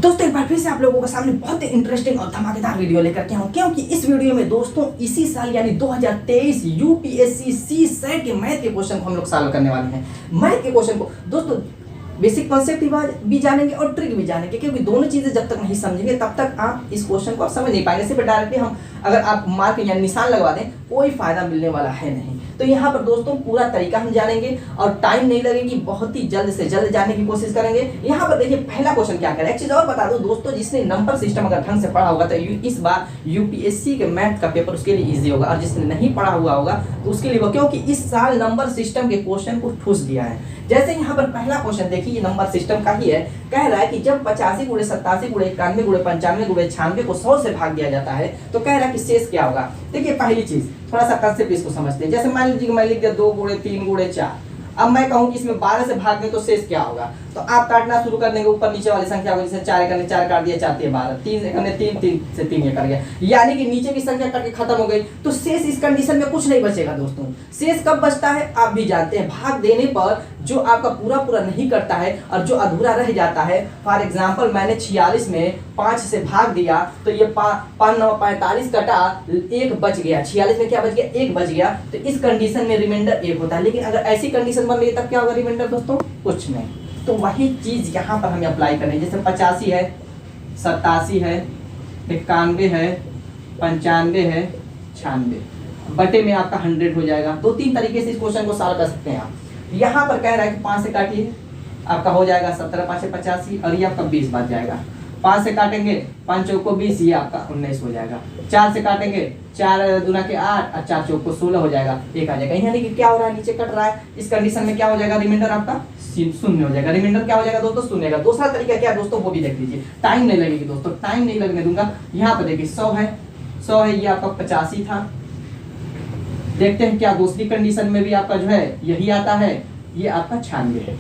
दोस्तों एक बार फिर से आप लोगों के सामने बहुत ही इंटरेस्टिंग और धमाकेदार वीडियो लेकर के आऊँ, क्योंकि इस वीडियो में दोस्तों इसी साल यानी 2023 यूपीएससी सी सेट के मैथ के क्वेश्चन को हम लोग सॉल्व करने वाले हैं। मैथ के क्वेश्चन को दोस्तों बेसिक कॉन्सेप्ट भी जानेंगे और ट्रिक भी जानेंगे, क्योंकि दोनों चीजें जब तक नहीं समझेंगे तब तक आप इस क्वेश्चन को आप समझ नहीं पाएंगे। सिर्फ डायरेक्टली हम अगर आप मार्क या निशान लगवा दें कोई फायदा मिलने वाला है नहीं। तो यहाँ पर दोस्तों पूरा तरीका हम जानेंगे और टाइम नहीं लगेगी, बहुत ही जल्द से जल्द जानने की कोशिश करेंगे। यहाँ पर देखिए पहला क्वेश्चन क्या करें। एक चीज और बता दूं दोस्तों, जिसने नंबर सिस्टम अगर ढंग से पढ़ा होगा तो इस बार यूपीएससी के मैथ का पेपर उसके लिए इजी होगा, और जिसने नहीं पढ़ा हुआ होगा तो उसके लिए, क्योंकि इस साल नंबर सिस्टम के क्वेश्चन को ठूस दिया है। जैसे यहाँ पर पहला क्वेश्चन देखिए, ये नंबर सिस्टम का ही है। कह रहा है कि जब 85 गुणे 87 गुणे 91 गुणे 95 गुणे 96 को 100 से भाग दिया जाता है तो कह रहा है कि शेष क्या होगा। देखिए पहली चीज थोड़ा सा कंसेप्ट इसको समझते हैं। जैसे मान लीजिए मैं लिख दिया 2 गुणे 3 गुणे 4। अब मैं कहूँ कि इसमें 12 से भाग दें तो शेष क्या होगा, तो आप काटना शुरू कर देंगे ऊपर नीचे वाली संख्या को। जैसे 4 करने 4 काट दिया, 4 12, 3 करने 3 3 से 3 ये कर गया, यानी कि नीचे की संख्या कट के खत्म हो गई। तो शेष इस कंडीशन में कुछ नहीं बचेगा दोस्तों। शेष कब बचता है आप भी जानते हैं, भाग देने पर जो आपका पूरा पूरा नहीं करता है और जो अधूरा रह जाता है। फॉर एग्जाम्पल मैंने 46 में 5 से भाग दिया तो ये 5 9 45 कटा, 1 बच गया। 46 में क्या बच गया, 1 बच गया। तो इस कंडीशन में रिमाइंडर 1 होता है। लेकिन अगर ऐसी कंडीशन बन रही है तब क्या होगा रिमाइंडर दोस्तों, कुछ नहीं। तो वही चीज यहाँ पर हमें अप्लाई करनी है। जैसे 85 है, 87 है, 91 है, 95 है, 96 बटे में आपका 100 हो जाएगा। 2-3 तरीके से इस क्वेश्चन को सॉल्व कर सकते हैं आप। यहाँ पर कह रहा है कि 5 से काटिए, आपका हो जाएगा 17 5 85 और ये आपका 20 बच जाएगा। 5 से काटेंगे 5 चौक को 20, ये आपका 19 हो जाएगा। 4 से काटेंगे 4 दूना के 8 और 4 चौक को 16 हो जाएगा, 1 आ जाएगा। यानी कि क्या हो रहा है, नीचे कट रहा है। इस कंडीशन में क्या हो जाएगा, रिमाइंडर आपका 0 हो जाएगा। रिमाइंडर क्या हो जाएगा दोस्तों, 0 का। दूसरा तरीका क्या है दोस्तों, वो भी देख लीजिए। टाइम नहीं लगेगी दोस्तों, टाइम नहीं लगने दूंगा। यहाँ पर देखिए 100 है, ये आपका 85 था। देखते हैं क्या दूसरी कंडीशन में भी आपका जो है यही आता है, ये आपका 96 है।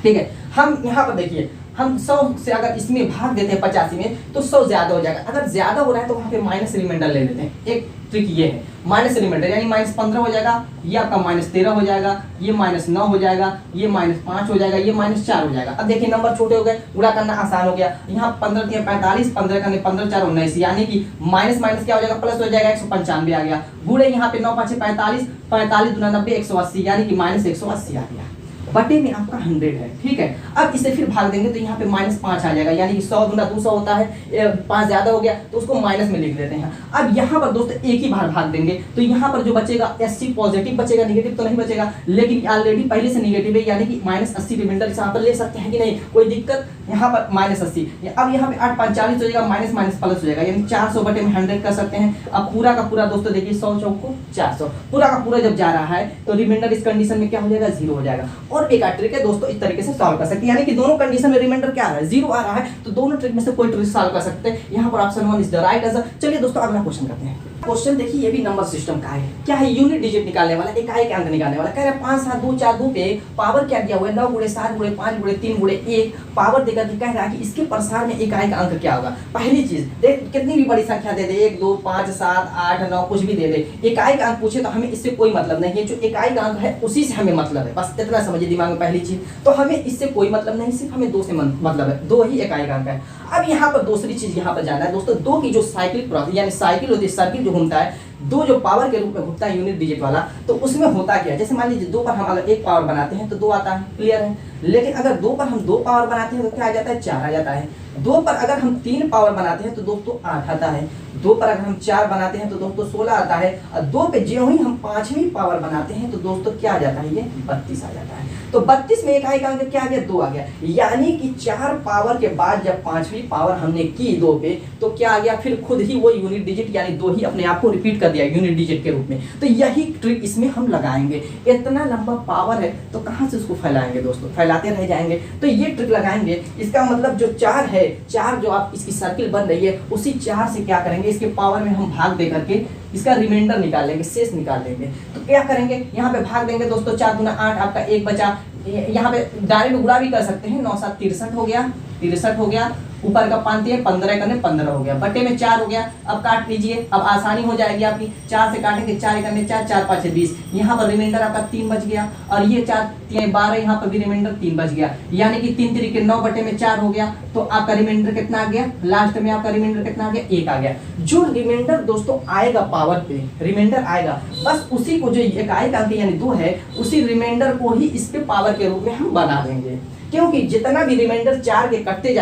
ठीक है, हम यहाँ पर देखिए हम 100 से अगर इसमें भाग देते हैं 85 में तो 100 ज्यादा हो जाएगा। अगर ज्यादा हो रहा है तो वहाँ पे माइनस रिमाइंडर ले लेते हैं। एक ट्रिक ये है, माइनस रिमाइंडर यानी -15 हो जाएगा, ये आपका -13 हो जाएगा, ये -9 हो जाएगा, ये -5 हो जाएगा, ये -4 हो जाएगा। अब देखिए नंबर छोटे हो गए, गुणा करना आसान हो गया। यहाँ 15 3 45, 15 करने 15 4 19, यानी कि माइनस माइनस क्या हो जाएगा, प्लस हो जाएगा, 195 आ गया। गुणे यहाँ पे 9 5 45, 45 दूना 90, 180, यानी कि -180 आ गया। बटे में आपका 100 है। ठीक है, अब इसे फिर भाग देंगे तो यहाँ पे -5 आ जाएगा, यानी कि 100 दूना 200 होता है। 5 ज्यादा हो गया तो उसको माइनस में लिख लेते हैं। अब यहाँ पर दोस्तों एक ही बार भाग देंगे तो यहाँ पर जो बचेगा 80 पॉजिटिव बचेगा, निगेटिव तो नहीं बचेगा। लेकिन ऑलरेडी पहले से निगेटिव है, यानी कि -80 रिमाइंडर यहाँ पर ले सकते हैं कि नहीं, कोई दिक्कत। यहाँ पर -80, अब यहाँ पे 8 5 40 हो जाएगा, माइनस माइनस प्लस हो जाएगा, यानी 400 बटे में 100 कर सकते हैं। अब पूरा का पूरा दोस्तों देखिए 100 चौक को 400, पूरा का पूरा जब जा रहा है तो रिमाइंडर इस कंडीशन में क्या हो जाएगा, 0 हो जाएगा। और एक ट्रिक है दोस्तों, इस तरीके से सॉल्व कर सकते हैं, यानी कि दोनों कंडीशन में रिमाइंडर क्या आ रहा है, 0 आ रहा है, तो दोनों ट्रिक में से कोई ट्रिक सॉल्व कर सकते हैं। यहाँ पर option 1 is the right answer. चलिए दोस्तों अगला क्वेश्चन करते हैं। क्वेश्चन देखिए ये भी नंबर सिस्टम का है। क्या है, यूनिट डिजिट निकालने वाला, इकाई के अंक निकालने वाला। कह रहा है 5 7 2 4 2 पे पावर क्या दिया हुआ है, 9 गुणे 7 गुणे 5 गुणे 3 गुणे 1 पावर देकर के कह रहा है कि इसके प्रसार में इकाई का अंक क्या होगा। पहली चीज देख, कितनी भी बड़ी संख्या दे दे, 1 2 5 7 8 9 कुछ भी दे दे, इकाई का अंक पूछे तो हमें इससे कोई मतलब नहीं है। जो इकाई का अंक है उसी से हमें मतलब है, बस इतना समझिए दिमाग में। पहली चीज तो हमें इससे कोई मतलब नहीं, सिर्फ हमें 2 से मतलब है, 2 ही इकाई का अंक है। अब यहाँ पर दूसरी चीज यहाँ पर जाना है दोस्तों, 2 की जो साइक्लिक प्रोसेस यानी साइकिल होती है, सर्किल जो घूमता है, 2 जो पावर के रूप में घूमता है यूनिट डिजिट वाला, तो उसमें होता क्या है। जैसे मान लीजिए 2 पर हम अगर 1 पावर बनाते हैं तो 2 आता है, क्लियर है। लेकिन अगर 2 पर हम 2 पावर बनाते हैं तो क्या आ जाता है, 4 आ जाता है। 2 पर अगर हम 3 पावर बनाते हैं तो दोस्तों 8 आता है। 2 पर अगर हम 4 बनाते हैं तो दोस्तों 16 आता है। और 2 पे जो ही हम 5वीं पावर बनाते हैं तो दोस्तों क्या आ जाता है, ये 32 आ जाता है। तो 32 में इकाई का अंक क्या आ गया, 2 आ गया। यानी कि 4 पावर के बाद जब 5वीं पावर हमने की 2 पे तो क्या आ गया, फिर खुद ही वो यूनिट डिजिट यानी 2 ही अपने आप को रिपीट कर दिया यूनिट डिजिट के रूप में। तो यही ट्रिक इसमें हम लगाएंगे। इतना लंबा पावर है तो कहाँ से उसको फैलाएंगे दोस्तों, फैलाते रह जाएंगे। तो ये ट्रिक लगाएंगे। इसका मतलब जो 4 है, 4 जो आप इसकी सर्किल बन रही है उसी 4 से क्या करेंगे, इसके पावर में हम भाग दे करके इसका रिमाइंडर निकाल लेंगे, शेष निकाल लेंगे। तो क्या करेंगे, यहाँ पे भाग देंगे दोस्तों, 4 दूना 8, आपका 1 बचा। यहाँ पे डायरेक्ट गुणा भी कर सकते हैं, 9 7 63 हो गया, 63 हो गया, ऊपर का 5 है 15 करने 15 हो गया, बटे में 4 हो गया। अब काट लीजिए, अब आसानी हो जाएगी आपकी, 4 से काटेंगे, 4 करने 4, 4 5 है 20, यहाँ पर रिमाइंडर आपका 3 बच गया, और ये 4 12, यहाँ पर भी रिमाइंडर 3 बच गया, यानी कि 3 3 के 9 बटे में 4 हो गया। तो आपका रिमाइंडर कितना आ गया, लास्ट में आपका रिमाइंडर कितना आ गया, 1 आ गया। जो रिमाइंडर दोस्तों आएगा पावर पे, रिमाइंडर आएगा, बस उसी को जो इकाई का अंक यानी 2 है, उसी रिमाइंडर को ही इस पे पावर के रूप में हम बना देंगे, क्योंकि जितना भी रिमाइंडर 4 के कटते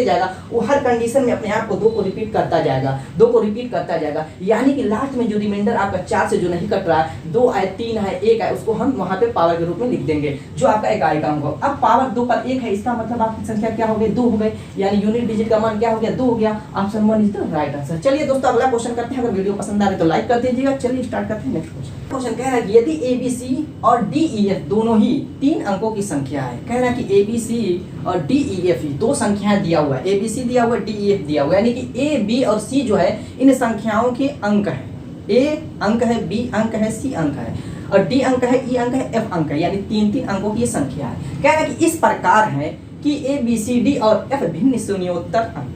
जाएगा वो हर कंडीशन में अपने आप को 2 को रिपीट करता जाएगा, 2 को रिपीट करता जाएगा, यानी कि लास्ट में जो रिमाइंडर आपका 4 से जो नहीं कट रहा है, 2 है 3 है 1 है, उसको हम वहां पे पावर के रूप में लिख देंगे, जो आपका इकाई का अंक हो। अब पावर 2 पर 1 है, इसका मतलब आपकी संख्या क्या हो गई, 2 हो गई, यानी यूनिट डिजिट का मान क्या हो गया, 2 हो गया। Option 1 is the right answer. चलिए दोस्तों अगला क्वेश्चन करते हैं, अगर वीडियो पसंद आ रही तो लाइक कर दीजिएगा। चलिए स्टार्ट करते हैं नेक्स्ट क्वेश्चन। क्वेश्चन कह रहा है कि यदि ABC और DEF दोनों ही 3 अंकों की संख्या है, कह रहा है कि ABC और DEF 2 संख्याएं दिया हुआ है, ABC दिया हुआ है, DEF दिया हुआ है, यानी कि A, B और C जो है इन संख्याओं के अंक है, A अंक है, B अंक है, C अंक है, और D अंक है, E अंक है, F अंक है, यानी 3 अंकों की ये संख्या है। कह रहा है कि इस प्रकार है कि A, B, C, D और F भिन्न शून्योत्तर अंक,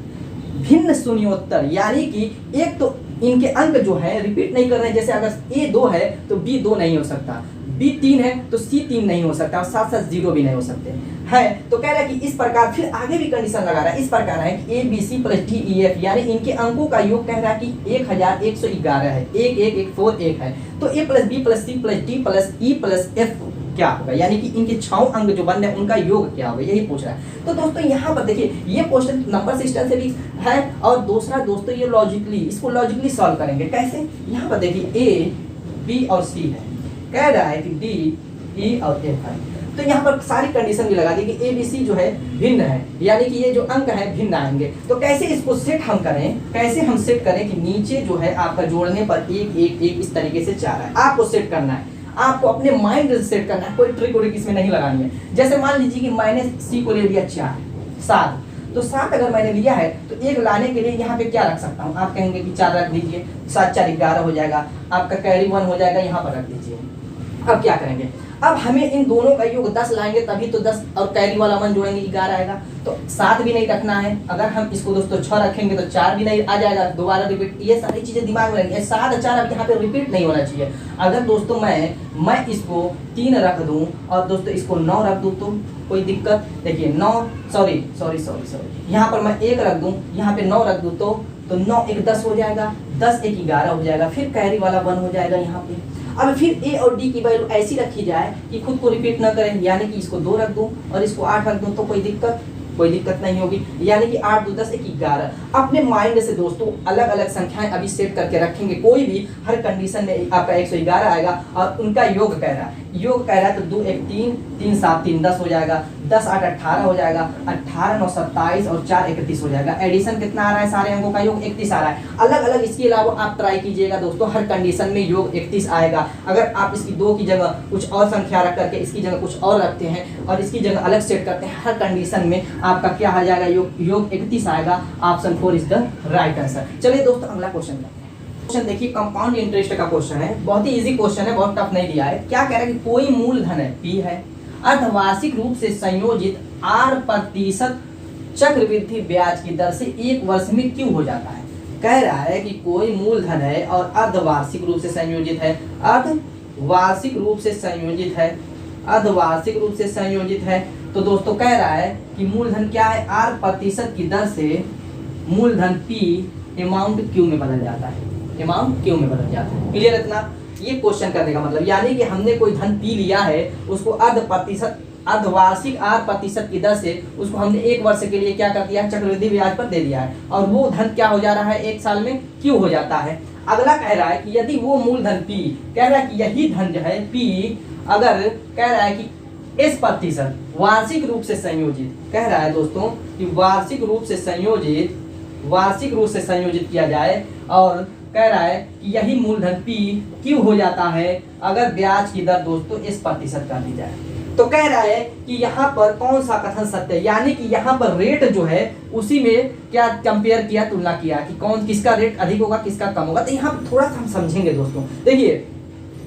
भिन्न शून्योत्तर, यानी कि एक तो इनके अंक जो है रिपीट नहीं कर रहे हैं, जैसे अगर A 2 है तो B 2 नहीं हो सकता, B 3 है तो C 3 नहीं हो सकता, और साथ साथ 0 भी नहीं हो सकते है। तो कह रहा है कि इस प्रकार, फिर आगे भी कंडीशन लगा रहा है, इस प्रकार है कि ABC प्लस DEF, यानी इनके अंकों का योग कह रहा है कि 1111 है, 1 1 1 4 1 है, तो A plus B plus C plus D plus E plus F क्या होगा, यानी कि इनके 6 अंक जो बन रहे हैं उनका योग क्या होगा, यही पूछ रहा है। तो दोस्तों यहाँ पर देखिए, ये क्वेश्चन नंबर सिस्टम से भी है, और दूसरा दोस्तों ये लॉजिकली, इसको लॉजिकली सॉल्व करेंगे कैसे। यहाँ पर देखिए A, B और C है, कह रहा है कि D, E और F है, तो यहाँ पर सारी कंडीशन भी लगा दी कि ABC जो है भिन्न है, यानी कि ये जो अंक है भिन्न आएंगे। तो कैसे इसको सेट हम करें, कैसे हम सेट करें कि नीचे जो है आपका जोड़ने पर 1 1 1 इस तरीके से 4 है, आपको सेट करना है, आपको अपने माइंड से सेट करना है, कोई ट्रिक व्रिक इसमें नहीं लगानी है। जैसे मान लीजिए कि मैंने C को ले लिया 4 7, तो 7 अगर मैंने लिया है तो 1 लाने के लिए यहाँ पे क्या रख सकता हूँ, आप कहेंगे कि 4 रख दीजिए, 7 4 11 हो जाएगा, आपका कैरी 1 हो जाएगा, यहाँ पर रख दीजिए। अब क्या करेंगे, अब हमें इन दोनों का योग 10 लाएंगे तभी तो 10 और कैरी वाला 1 जोड़ेंगे 11 आएगा, तो 7 भी नहीं रखना है, अगर हम इसको दोस्तों 6 रखेंगे तो 4 भी नहीं आ जाएगा, दोबारा रिपीट, ये सारी चीजें दिमाग में रहेंगी, 7 4 अब यहाँ पे रिपीट नहीं होना चाहिए। अगर दोस्तों मैं इसको 3 रख दूं और दोस्तों इसको 9 रख दूं तो कोई दिक्कत, देखिए 9 सॉरी यहाँ पर मैं 1 रख दूं, यहाँ पे 9 रख दूं तो 9 1 10 हो जाएगा, 10 1 11 हो जाएगा, फिर कैरी वाला 1 हो जाएगा यहाँ पे। अब फिर A और D की वैल्यू ऐसी रखी जाए कि खुद को रिपीट ना करें, यानी कि इसको 2 रख दूं और इसको 8 रख दूं तो कोई दिक्कत नहीं होगी, यानी कि 8 2 10 1 11। अपने माइंड से दोस्तों अलग अलग संख्याएं अभी सेट करके रखेंगे, कोई भी हर कंडीशन में आपका 111 आएगा, और उनका योग कह रहा है तो 2 1 3 3 7 3 10 हो जाएगा, 10 8 18 हो जाएगा, 18 9 27 और 4 31 हो जाएगा। एडिशन कितना आ रहा है, सारे अंकों का योग 31 आ रहा है। अलग अलग इसके अलावा आप ट्राई कीजिएगा दोस्तों, हर कंडीशन में योग 31 आएगा। अगर आप इसकी 2 की जगह कुछ और संख्या रख करके इसकी जगह कुछ और रखते हैं और इसकी जगह अलग सेट करते हैं, हर कंडीशन में आपका क्या आ जाएगा, योग 31 आएगा। Option 4 is the right answer. चलिए दोस्तों अगला क्वेश्चन करते हैं। क्वेश्चन देखिए, कंपाउंड इंटरेस्ट का क्वेश्चन है, बहुत ही इजी क्वेश्चन है, बहुत टफ नहीं दिया है। क्या कह रहा है कि कोई मूलधन है P है, अर्धवार्षिक रूप से संयोजित 8% चक्रवृद्धि ब्याज की दर से 1 वर्ष में क्यों हो जाता है। कह रहा है कि कोई मूलधन है और अर्धवार्षिक रूप से संयोजित है, अर्धवार्षिक रूप से संयोजित है, अर्धवार्षिक रूप से संयोजित है। तो दोस्तों कह रहा है कि मूलधन क्या है, 8% की दर से मूलधन P अमाउंट Q में बदल जाता है, अमाउंट Q में बदल जाता है। क्लियर इतना, ये क्वेश्चन करने का मतलब, यानी कि हमने कोई धन P लिया है, उसको अर्धवार्षिक 8% की दर से उसको हमने 1 वर्ष के लिए क्या कर दिया है, चक्रवृद्धि ब्याज पर दे दिया है, और वो धन क्या हो जा रहा है, 1 साल में Q हो जाता है। अगला कह रहा है कि यदि वो मूलधन P, कह रहा है कि यही धन जो है P, अगर कह रहा है कि 10% वार्षिक रूप से संयोजित, कह रहा है दोस्तों कि वार्षिक रूप से संयोजित किया जाए, और कह रहा है कि यही मूलधन P क्यों हो जाता है अगर ब्याज की दर दोस्तों 10% कर दी जाए। तो कह रहा है कि यहाँ पर कौन सा कथन सत्य है, यानी कि यहाँ पर रेट जो है उसी में क्या कंपेयर किया, तुलना किया कि कौन किसका रेट अधिक होगा किसका कम होगा। तो यहाँ थोड़ा सा हम समझेंगे दोस्तों। देखिए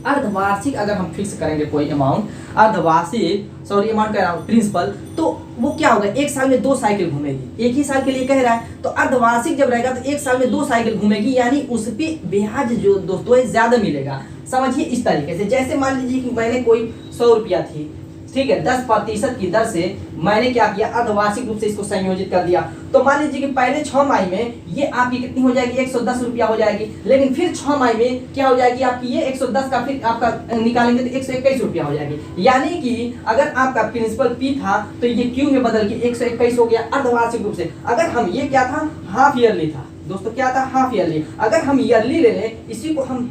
अर्धवार्षिक अगर हम फिक्स करेंगे कोई अमाउंट, अमाउंट कह रहा हूँ प्रिंसिपल, तो वो क्या होगा, एक साल में 2 साइकिल घूमेगी, एक ही साल के लिए कह रहा है। तो अर्धवार्षिक जब रहेगा तो एक साल में 2 साइकिल घूमेगी, यानी उस पे ब्याज जो दोस्तों है ज्यादा मिलेगा। समझिए इस तरीके से, जैसे मान लीजिए कि मैंने कोई 100 रुपया थी, ठीक है, 10% की दर से मैंने क्या किया, अर्धवार्षिक रूप से इसको संयोजित कर दिया। तो मान लीजिए कि पहले 6 माह में ये आपकी कितनी हो जाएगी, 110 रुपया हो जाएगी, लेकिन फिर 6 माह में क्या हो जाएगी आपकी, ये 110 का फिर आपका निकालेंगे तो 121 रुपया हो जाएगी। यानी कि अगर आपका प्रिंसिपल P था तो ये Q में बदल के 121 हो गया अर्धवार्षिक रूप से। अगर हम ये क्या था, हाफ ईयरली था दोस्तों, क्या था, हाफ ईयरली। अगर हम ईयरली ले लें, इसी को हम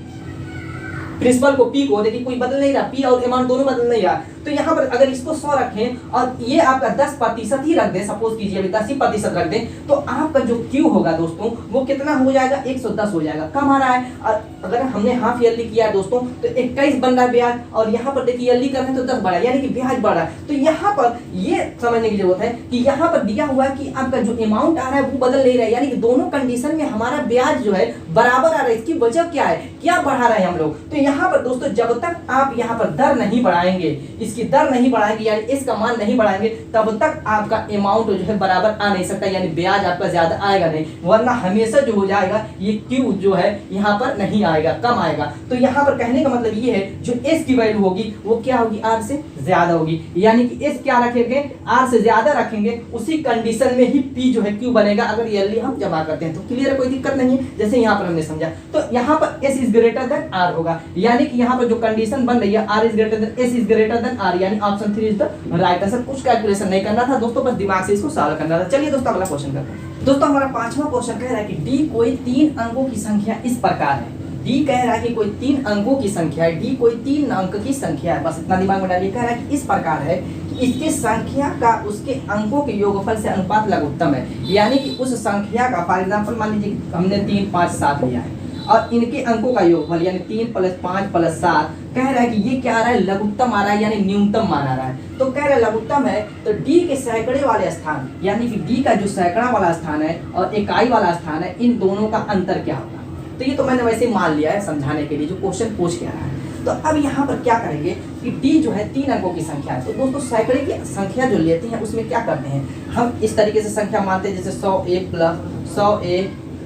प्रिंसिपल को P को, देखिए कोई बदल नहीं रहा, P और अमाउंट दोनों बदल नहीं रहा, तो यहाँ पर अगर इसको 100 रखें और ये आपका 10% ही रख दें, सपोज कीजिए अभी 10% रख दें, तो आपका जो Q होगा दोस्तों वो कितना हो जाएगा, 110 हो जाएगा। कम आ रहा है, और अगर हमने हाफ ईयरली किया है दोस्तों तो 21 बन रहा है ब्याज, और यहाँ पर देखिए ईयरली कर रहे हैं तो 10 बढ़ा, यानी कि ब्याज बढ़ रहा है। तो यहाँ पर ये समझने की जरूरत है कि यहाँ पर दिया हुआ है कि आपका जो अमाउंट आ रहा है वो बदल नहीं रहा है, यानी कि दोनों कंडीशन में हमारा ब्याज जो है बराबर आ रहा है। इसकी वजह क्या है, क्या बढ़ा रहे हैं हम लोग, तो यहाँ पर दोस्तों जब तक आप यहाँ पर दर नहीं बढ़ाएंगे, इसकी दर नहीं बढ़ाएंगे, यानी इसका मान नहीं बढ़ाएंगे, तब तक आपका अमाउंट जो है बराबर आ नहीं सकता, यानी ब्याज आपका ज्यादा आएगा नहीं, वरना हमेशा जो हो जाएगा ये Q जो है यहाँ पर नहीं आएगा, कम आएगा। तो यहाँ पर कहने का मतलब ये है जो S की वैल्यू होगी वो क्या होगी, R से ज्यादा होगी, यानी कि S क्या रखेंगे, R से ज्यादा रखेंगे, उसी कंडीशन में ही P जो है Q बनेगा, अगर ईयरली हम जमा करते हैं तो। क्लियर है, कोई दिक्कत नहीं है, जैसे यहाँ पर हमने समझा। तो यहाँ पर S is greater than R होगा, यानी कि यहाँ पर जो कंडीशन बन रही है R is greater than S is greater than R, यानी option 3 is the right answer. कुछ कैलकुलेशन नहीं करना था दोस्तों, बस दिमाग से इसको सॉल्व करना था। चलिए दोस्तों अगला क्वेश्चन करते हैं। दोस्तों हमारा 5वां क्वेश्चन कह रहा है कि D कोई 3 अंकों की संख्या इस प्रकार है। D कह रहा है कि कोई 3 अंकों की संख्या है, D कोई 3 अंक की संख्या है, बस इतना दिमाग में डालिए। कह रहा है कि इस प्रकार है कि इसके संख्या का उसके अंकों के योगफल से अनुपात लघुत्तम है, यानी कि उस संख्या का, फॉर एग्जांपल मान लीजिए हमने 3 5 7 लिया है और इनके अंकों का योगफल यानी 3 + 5 + 7 कह रहा है कि ये क्या आ रहा है, लघुत्तम आ रहा है, यानी न्यूनतम मान आ रहा है। तो कह रहा है लघुत्तम है, तो D के सैकड़े वाले स्थान, यानी कि D का जो सैकड़ा वाला स्थान है और इकाई वाला स्थान है, इन दोनों का अंतर क्या होगा। तो ये तो मैंने वैसे ही मान लिया है समझाने के लिए, जो क्वेश्चन पूछ के आ रहा है। तो अब यहाँ पर क्या करेंगे कि D जो है 3 अंकों की संख्या है, तो दोस्तों सैकड़े की संख्या जो लेते हैं उसमें क्या करते हैं, हम इस तरीके से संख्या मानते हैं, जैसे 100A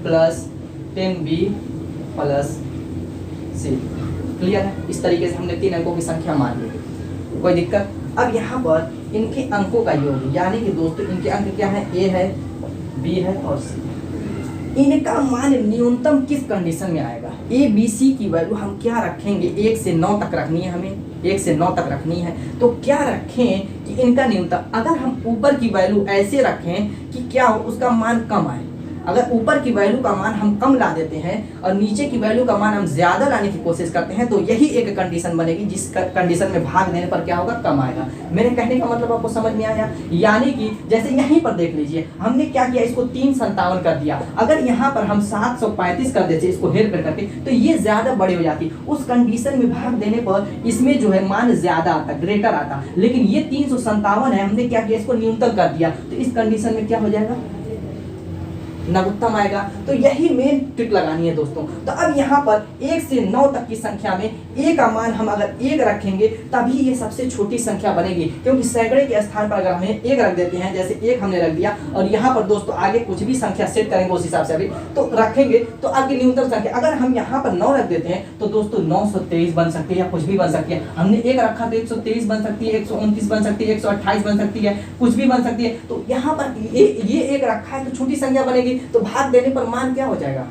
+ 10B + C। क्लियर है, इस तरीके से हमने 3 अंकों की संख्या मान ली, कोई दिक्कत। अब यहाँ पर इनके अंकों का योग, यानी कि दोस्तों इनके अंक क्या है, A है, B है और C। इनका मान न्यूनतम किस कंडीशन में आएगा, A B C की वैल्यू हम क्या रखेंगे, 1 से 9 तक रखनी है, हमें 1 से 9 तक रखनी है। तो क्या रखें कि इनका न्यूनतम, अगर हम ऊपर की वैल्यू ऐसे रखें कि क्या हो, उसका मान कम आए। अगर ऊपर की वैल्यू का मान हम कम ला देते हैं और नीचे की वैल्यू का मान हम ज्यादा लाने की कोशिश करते हैं, तो यही एक कंडीशन बनेगी जिस कंडीशन में भाग देने पर क्या होगा, कम आएगा। मेरे कहने का मतलब आपको समझ में आया, यानी कि जैसे यहीं पर देख लीजिए हमने क्या किया, इसको 357 कर दिया। अगर यहाँ पर हम 735 कर देते इसको हेर फेर करके, तो ये ज्यादा बड़ी हो जाती। उस कंडीशन में भाग देने पर इसमें जो है मान ज्यादा आता, ग्रेटर आता, लेकिन ये 357 है, हमने क्या किया, इसको न्यूनतम कर दिया, तो इस कंडीशन में क्या हो जाएगा, लघुत्तम आएगा। तो यही मेन ट्रिक लगानी है दोस्तों। तो अब यहाँ पर 1 से 9 तक की संख्या में A का मान हम अगर 1 रखेंगे तभी ये सबसे छोटी संख्या बनेगी, क्योंकि सैकड़े के स्थान पर अगर हमें 1 रख देते हैं, जैसे 1 हमने रख दिया और यहाँ पर दोस्तों आगे कुछ भी संख्या सेट करेंगे उस हिसाब से अभी तो रखेंगे, तो आपकी न्यूनतम संख्या अगर हम यहाँ पर 9 रख देते हैं तो दोस्तों 923 बन सकती है या कुछ भी बन सकती है। हमने 1 रखा तो 123 बन सकती है, 129 बन सकती है, 128 बन सकती है, कुछ भी बन सकती है। तो यहाँ पर ये 1 रखा है तो छोटी संख्या बनेगी, तो भाग देने पर मान क्या हो जाएगा,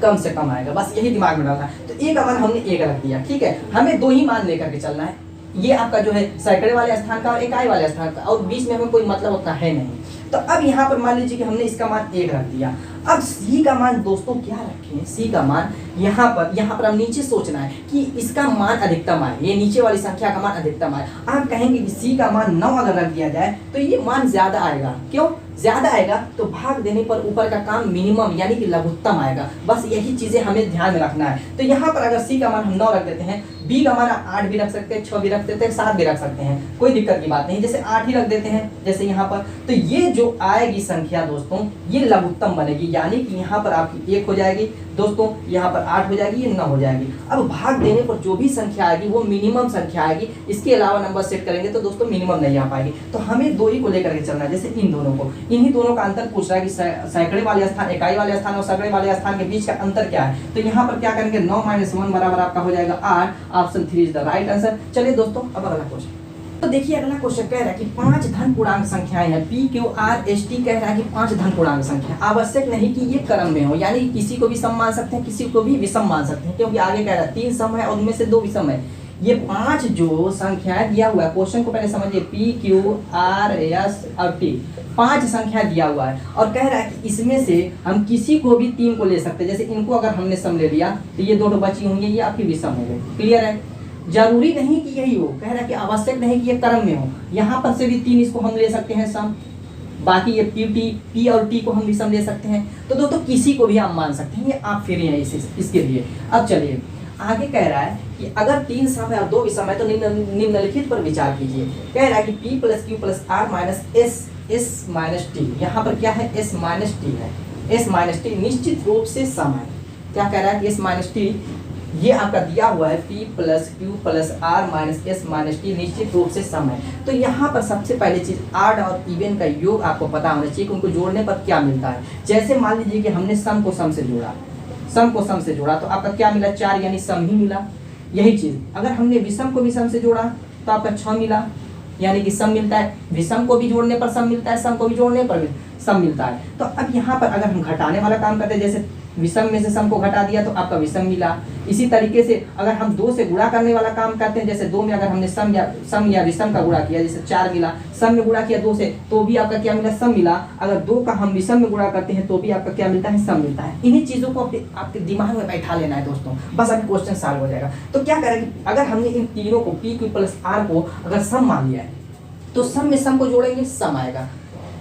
कम से कम आएगा। बस यही दिमाग में डालना है। तो A का मान हमने 1 रख दिया, ठीक है। हमें 2 ही मान लेकर के चलना है, ये आपका जो है सैकड़े वाले स्थान का और इकाई वाले स्थान का, और बीच में हमें कोई मतलब उतना है नहीं। तो अब यहाँ पर मान लीजिए कि हमने इसका मान 1 रख दिया। अब C का मान दोस्तों क्या रखें, C का मान यहाँ पर हम नीचे सोचना है कि इसका मान अधिकतम आए, ये नीचे वाली संख्या का मान अधिकतम आए। आप कहेंगे कि C का मान 9 अगर रख दिया जाए तो ये मान ज्यादा आएगा, क्यों ज्यादा आएगा, तो भाग देने पर ऊपर का काम मिनिमम यानी कि लघुत्तम आएगा। बस यही चीजें हमें ध्यान में रखना है। तो यहाँ पर अगर C का मान हम 9 रख देते हैं, B का मान 8 भी रख सकते हैं, 6 भी रख सकते हैं, 7 भी रख सकते हैं, कोई दिक्कत की बात नहीं। जैसे 8 ही रख देते हैं जैसे यहाँ पर, तो ये जो आएगी संख्या दोस्तों ये लघुत्तम बनेगी, यानी कि यहाँ पर आपकी 1 हो जाएगी दोस्तों, यहाँ पर 8 हो जाएगी, ये 9 हो जाएगी। अब भाग देने पर जो भी संख्या आएगी वो मिनिमम संख्या आएगी, इसके अलावा नंबर सेट करेंगे तो दोस्तों मिनिमम नहीं आ पाएगी। तो हमें 2 ही को लेकर के चलना है। जैसे इन दोनों को, इन्हीं दोनों का अंतर पूछ रहा है कि सैकड़े वाले स्थान, इकाई वाले स्थान और सैकड़े वाले स्थान के बीच का अंतर क्या है। तो यहाँ पर क्या करेंगे, 9 - 1 बराबर आपका हो जाएगा 8। Option 3 is the right answer. चलिए दोस्तों अब अगला क्वेश्चन। तो देखिए अगला क्वेश्चन कह रहा है कि 5 धन पूर्णांक संख्याएं हैं। P Q R S T कह रहा है कि 5 धन पूर्णांक संख्या, आवश्यक नहीं कि ये क्रम में हो, यानी किसी को भी सम मान सकते हैं, किसी को भी विषम मान सकते हैं, क्योंकि आगे कह रहा है 3 सम है और उनमें से 2 विषम है। ये 5 जो संख्याएं दिया हुआ है, क्वेश्चन को पहले समझिए, पी क्यू आर एस और टी 5 संख्या दिया हुआ है और कह रहा है कि इसमें से हम किसी को भी 3 को ले सकते हैं। जैसे इनको अगर हमने सम ले लिया तो ये 2 बची होंगी, ये आपकी विषम हो गई। क्लियर है, जरूरी नहीं कि यही हो, कह रहा है कि आवश्यक नहीं कि ये क्रम में हो। यहाँ पर से भी 3 इसको हम ले सकते हैं सम, बाकी ये पी और टी को हम भी सम ले सकते हैं। तो दोस्तों किसी को भी आप मान सकते हैं, ये आप फ्री हैं इसके लिए। अब चलिए आगे कह रहा है कि अगर 3 सम है और 2 विषम है तो निम्नलिखित पर विचार कीजिए। कह रहा है कि p + q + r - s - t, यहाँ पर क्या है, s - t है। s - t निश्चित रूप से सम है। क्या कह रहा है कि s - t ये आपका दिया हुआ है, p + q + r - s - t निश्चित रूप से सम है। तो यहाँ पर सबसे पहली चीज आड और इवन का योग आपको पता होना चाहिए कि उनको जोड़ने पर क्या मिलता है। जैसे मान लीजिए कि हमने सम को सम से जोड़ा, सम को सम से जोड़ा तो आपका क्या मिला, 4, यानी सम ही मिला। यही चीज अगर हमने विषम को विषम से जोड़ा तो आपका 6 मिला, यानी कि सम मिलता है। विषम को भी जोड़ने पर सम मिलता है, सम को भी जोड़ने पर भी सम मिलता है। तो अब यहाँ पर अगर हम घटाने वाला काम करते हैं, जैसे विषम में से सम को घटा दिया तो आपका विषम मिला। इसी तरीके से अगर हम 2 से गुणा करने वाला काम करते हैं, जैसे 2 में अगर हमने सम या विषम का गुणा किया, जैसे 4 मिला, सम में गुणा किया 2 से तो भी आपका क्या मिला, सम मिला। अगर 2 का हम विषम में गुणा करते हैं तो भी आपका क्या मिलता है, सम मिलता है। इन्हीं चीजों को आपके दिमाग में बैठा लेना है दोस्तों, बस अभी क्वेश्चन सॉल्व हो जाएगा। तो क्या करेंगे, अगर हमने इन तीनों को p q + r को अगर सम मान लिया है तो सम में सम को जोड़ेंगे, सम आएगा।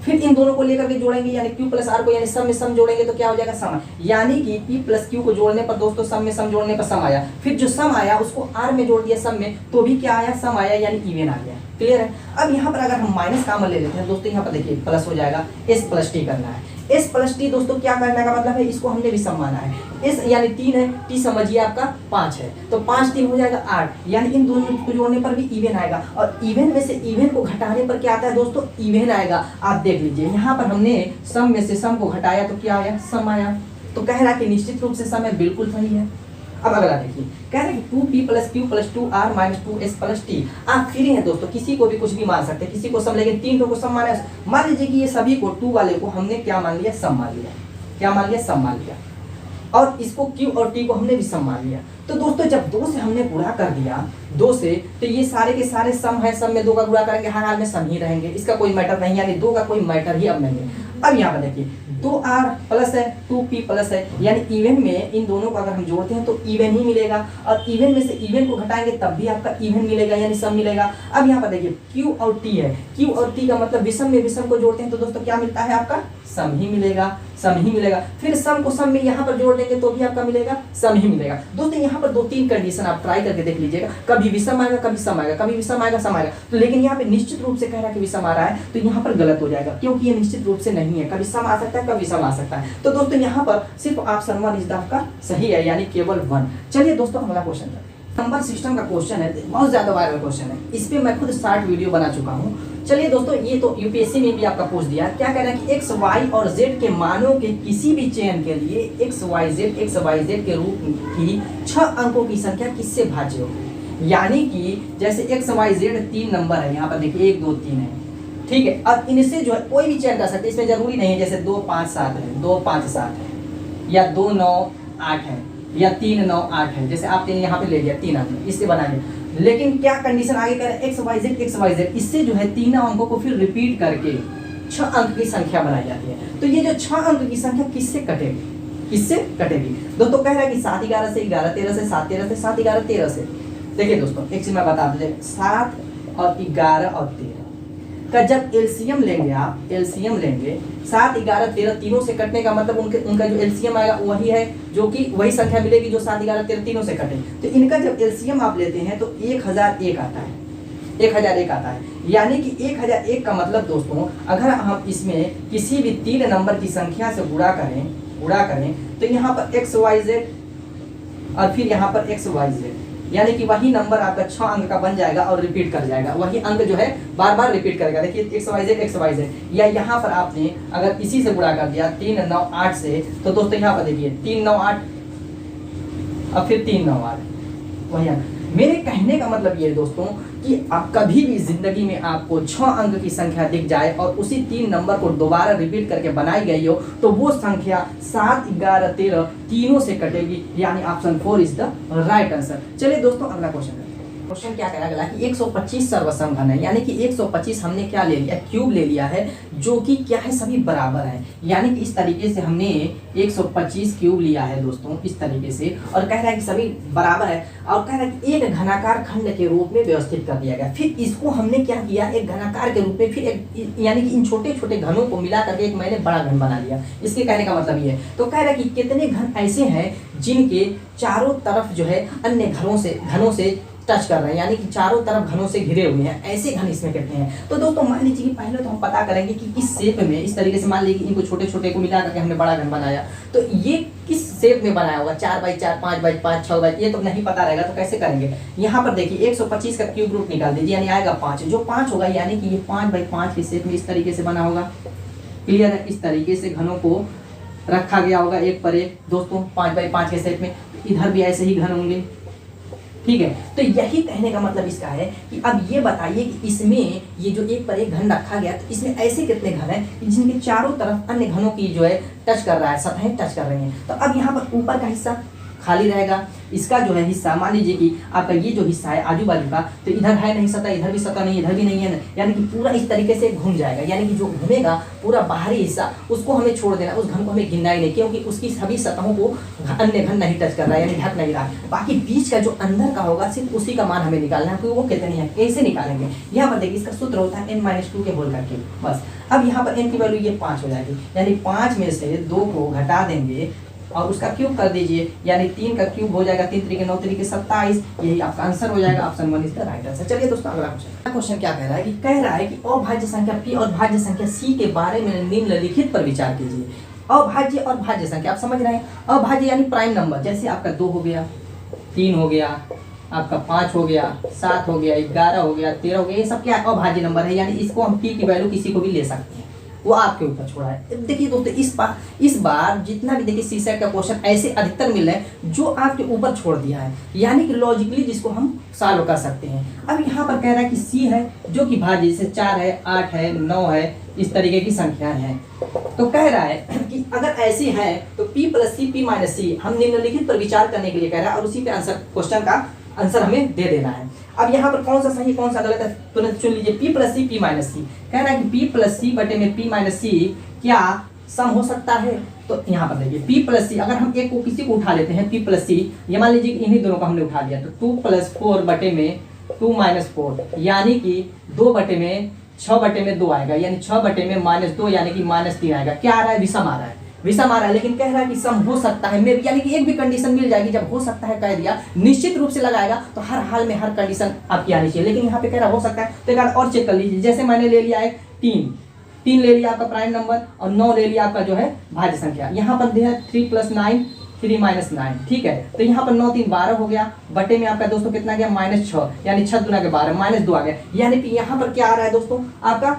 फिर इन दोनों को लेकर के जोड़ेंगे, यानी q + r को, यानी सम में सम जोड़ेंगे तो क्या हो जाएगा, सम। यानी कि p + q को जोड़ने पर दोस्तों सम में सम जोड़ने पर सम आया, फिर जो सम आया उसको r में जोड़ दिया सम में तो भी क्या आया, सम आया, यानी इवन आ गया। क्लियर है। अब यहाँ पर अगर हम माइनस कॉमन ले लेते हैं दोस्तों, यहाँ पर देखिए प्लस हो जाएगा, s + t करना है। s + t दोस्तों क्या करने का मतलब है, इसको हमने विषम माना है। s यानी 3 है, t समझिए आपका 5 है, तो 5 3 हो जाएगा 8, यानी इन दोनों को जोड़ने पर भी इवन आएगा। और इवन में से इवन को घटाने पर क्या आता है दोस्तों, इवन आएगा। आप देख लीजिए यहाँ पर हमने सम में से सम को घटाया तो क्या आया, सम आया। तो कह रहा है कि निश्चित रूप से सम है, बिल्कुल सही है। अब अगला देखिए, कह रहे हैं कि 2p + q + 2r - 2s + t। आप फ्री हैं दोस्तों, किसी को भी कुछ भी मान सकते हैं, किसी को सम, लेकिन 3 को सम माना। मान लीजिए कि ये सभी को 2 वाले को हमने क्या मान लिया, सम मान लिया। क्या मान लिया, सम मान लिया। और इसको q और t को हमने भी सम मान लिया। तो दोस्तों जब 2 से हमने गुणा कर दिया, 2 से, तो ये सारे के सारे सम है, सम में 2 का गुणा करेंगे, हर हाल में सम ही रहेंगे, इसका कोई मैटर नहीं, यानी 2 का कोई मैटर ही अब नहीं है। अब यहाँ पर देखिए 2r प्लस है, 2p प्लस है, यानी इवन में इन दोनों को अगर हम जोड़ते हैं तो इवन ही मिलेगा, और इवन में से इवन को घटाएंगे तब भी आपका इवन मिलेगा, यानी सम मिलेगा। अब यहाँ पर देखिए q और t है, q और t का मतलब विषम में विषम को जोड़ते हैं तो दोस्तों क्या मिलता है, आपका सम ही मिलेगा, सम ही मिलेगा। फिर सम को सम में यहाँ पर जोड़ देंगे तो भी आपका मिलेगा, सम ही मिलेगा। दोस्तों यहाँ पर 2-3 कंडीशन आप ट्राई करके देख लीजिएगा, कभी विषम आएगा, कभी सम आएगा, कभी विषम आएगा, सम आएगा। तो लेकिन यहाँ पे निश्चित रूप से कह रहा है कि विषम आ रहा है, तो यहाँ पर गलत हो जाएगा, क्योंकि ये निश्चित रूप से नहीं है, कभी सम आ सकता है, कभी विषम आ सकता है। तो दोस्तों यहाँ पर सिर्फ ऑप्शन 1 इज द आपका सही है, यानी केवल 1। चलिए दोस्तों अगला क्वेश्चन है, नंबर सिस्टम का क्वेश्चन है, बहुत ज्यादा वायरल क्वेश्चन है, इस पे मैं खुद 60 वीडियो बना चुका हूँ। चलिए दोस्तों, ये तो यूपीएससी में भी आपका पूछ दिया। क्या कह रहा है कि एक्स वाई और जेड के मानों के किसी भी चयन के लिए एक्स वाई जेड के रूप की 6 अंकों की संख्या किससे भाज्य हो। यानी कि जैसे एक्स वाई जेड 3 नंबर है, यहाँ पर देखिए 1 2 3 है, ठीक है। अब इनसे जो है कोई भी चयन कर सकते हैं, इसमें जरूरी नहीं है जैसे 2 5 7 है, 2 5 7 है, या 2 9 8 है, या 3 9 8 है, जैसे आप यहाँ पे ले लिया 3 अंक, इससे बनाइए। लेकिन क्या कंडीशन आगे कर एक्स वाई जेड, इससे जो है 3 अंकों को फिर रिपीट करके 6 अंक की संख्या बनाई जाती है। तो ये जो 6 अंक की संख्या किससे कटेगी, किससे कटेगी दोस्तों। कह रहा है कि 7 11 से, 11 13 से, 7 13 से, 7 11 13 से। देखिए दोस्तों एक चीज मैं बता दूं, 7 और 11 और 13 का जब एलसीएम लेंगे आप, एलसीएम लेंगे 7 11 13 तीनों से कटने का मतलब उनका जो एलसीएम आएगा वही है, जो कि वही संख्या मिलेगी जो 7 11 13 तीनों से कटे। तो इनका जब एलसीएम आप लेते हैं तो 1001 आता है, 1001 आता है। यानी कि 1001 का मतलब दोस्तों, अगर हम इसमें किसी भी 3 नंबर की संख्या से गुणा करें गुणा करें तो यहाँ पर एक्स वाई जेड और फिर यहाँ पर एक्स वाई जेड, यानी कि वही नंबर आपका 6 अंक का बन जाएगा और रिपीट कर जाएगा, वही अंक जो है बार बार रिपीट करेगा। देखिए एक्स वाई जेड, या यहाँ पर आपने अगर इसी से गुणा कर दिया 3 9 8 से, तो दोस्तों यहाँ पर देखिए 3 9 8 और फिर 3 9 8 वही अंक। मेरे कहने का मतलब ये है दोस्तों कि आप कभी भी जिंदगी में आपको 6 अंक की संख्या दिख जाए और उसी 3 नंबर को दोबारा रिपीट करके बनाई गई हो, तो वो संख्या 7 11 13 तीनों से कटेगी, यानी option 4 is the right answer. चलिए दोस्तों अगला क्वेश्चन। क्वेश्चन क्या कह रहा है कि 125 सर्वसम घन है, यानी कि 125 हमने क्या ले लिया, क्यूब ले लिया है, जो कि क्या है सभी बराबर है। यानी कि इस तरीके से हमने 125 क्यूब लिया है दोस्तों इस तरीके से, और कह रहा है कि सभी बराबर है, और कह रहा है कि एक घनाकार खंड के रूप में व्यवस्थित कर दिया गया। फिर इसको हमने क्या किया, एक घनाकार के रूप में, फिर एक यानी कि इन छोटे छोटे घनों को मिला करके एक मैंने बड़ा घन बना लिया। इसके कहने का मतलब ये है। तो कह रहा है कि कितने घन ऐसे हैं जिनके चारों तरफ जो है अन्य घनों से टच कर रहे हैं, यानी कि चारों तरफ घनों से घिरे हुए हैं, ऐसे घन इसमें कितने हैं। तो दोस्तों मान लीजिए कि पहले तो हम पता करेंगे कि किस शेप में, इस तरीके से मान लीजिए इनको छोटे छोटे को मिला करके हमने बड़ा घन बनाया, तो ये किस शेप में बनाया होगा, 4x4 5x5 6x, ये तो नहीं पता रहेगा। तो कैसे करेंगे, यहाँ पर देखिए 125 का क्यूब रूट निकाल दीजिए, यानी आएगा 5, जो 5 होगा यानी कि ये 5x5 के शेप में इस तरीके से बना होगा। क्लियर है, इस तरीके से घनों को रखा गया होगा एक पर एक दोस्तों 5x5 के शेप में। इधर भी ऐसे ही घन होंगे, ठीक है। तो यही कहने का मतलब इसका है कि अब ये बताइए कि इसमें ये जो एक पर एक घन रखा गया, तो इसमें ऐसे कितने घन हैं जिनके चारों तरफ अन्य घनों की जो है टच कर रहा है, सतहें टच कर रही हैं। तो अब यहाँ पर ऊपर का हिस्सा खाली रहेगा, इसका जो है हिस्सा मान लीजिए कि आपका ये जो हिस्सा है आजू बाजू का, तो इधर है नहीं सतह, इधर भी सतह नहीं, इधर भी नहीं है, यानी कि पूरा इस तरीके से घूम जाएगा। यानी कि जो घूमेगा पूरा बाहरी हिस्सा उसको हमें छोड़ देना, उस घन को हमें गिनना ही नहीं, क्योंकि उसकी सभी सतहों को अन्य घन नहीं टच कर रहा है, यानी ढक नहीं रहा। बाकी बीच का जो अंदर का होगा सिर्फ उसी का मान हमें निकालना है कि वो कितनी है, कैसे निकालेंगे। यहाँ पर देखिए इसका सूत्र होता है n-2 के होल करके, बस। अब यहाँ पर n की वैल्यू ये 5 हो जाएगी, यानी 5 में से 2 को घटा देंगे और उसका क्यूब कर दीजिए, यानी 3 का क्यूब हो जाएगा 3 3 9 3 27, यही आपका आंसर हो जाएगा। Option 1 is the right answer. चलिए दोस्तों अगला क्वेश्चन क्या कह रहा है कि अभाज्य संख्या p और भाज्य संख्या c के बारे में निम्नलिखित पर विचार कीजिए। अभाज्य और भाज्य संख्या आप समझ रहे हैं, अभाज्य यानी प्राइम नंबर, जैसे आपका 2 हो गया, 3 हो गया, आपका 5 हो गया, 7 हो गया, 11 हो गया, 13 हो गया, ये सब क्या अभाज्य नंबर है, यानी इसको हम p की वैल्यू किसी को भी ले सकते हैं, वो आपके ऊपर छोड़ा है। देखिए दोस्तों इस बार जितना भी देखिए सी सेट का क्वेश्चन ऐसे अधिकतर मिल रहे हैं जो आपके ऊपर छोड़ दिया है, यानी कि लॉजिकली जिसको हम सॉल्व कर सकते हैं। अब यहाँ पर कह रहा है कि सी है जो कि भाज्य, जैसे 4 है, 8 है, 9 है, इस तरीके की संख्याएं हैं। तो कह रहा है कि अगर ऐसी है तो p + c p - c हम निम्नलिखित पर विचार करने के लिए कह रहा है, और उसी पे आंसर क्वेश्चन का आंसर हमें दे देना है। अब यहाँ पर कौन सा सही कौन सा गलत है तुरंत चुन लीजिए। p + c p - c कह रहा है कि p + c बटे में p - c क्या सम हो सकता है। तो यहाँ पर देखिए p + c, अगर हम एक को किसी को उठा लेते हैं p + c, ये मान लीजिए कि इन्हीं दोनों को हमने उठा लिया, तो 2 + 4 बटे में 2 - 4, यानी कि 2 बटे में 6 बटे में 2 आएगा, यानी 6 बटे में -2 यानी कि -3 आएगा। क्या आ रहा है, विषम आ रहा है, विषम आ रहा है। लेकिन कह रहा है कि सम हो सकता है, यानी कि एक भी कंडीशन मिल जाएगी। जब हो सकता है कह दिया, निश्चित रूप से लगाएगा तो हर हाल में हर कंडीशन आपकी आनी चाहिए, लेकिन यहाँ पे कह रहा हो सकता है। तो एक बार और चेक कर लीजिए, जैसे मैंने ले लिया है 3 ले लिया आपका प्राइम नंबर, और 9 ले लिया आपका जो है भाज्य संख्या। यहाँ पर दिया 3 + 9 3 - 9, ठीक है। तो यहाँ पर 9 3 12 हो गया, बटे में आपका दोस्तों कितना गया -6, यानी 6 दूना के 12 -2 आ गया। यानी कि यहाँ पर क्या आ रहा है दोस्तों आपका,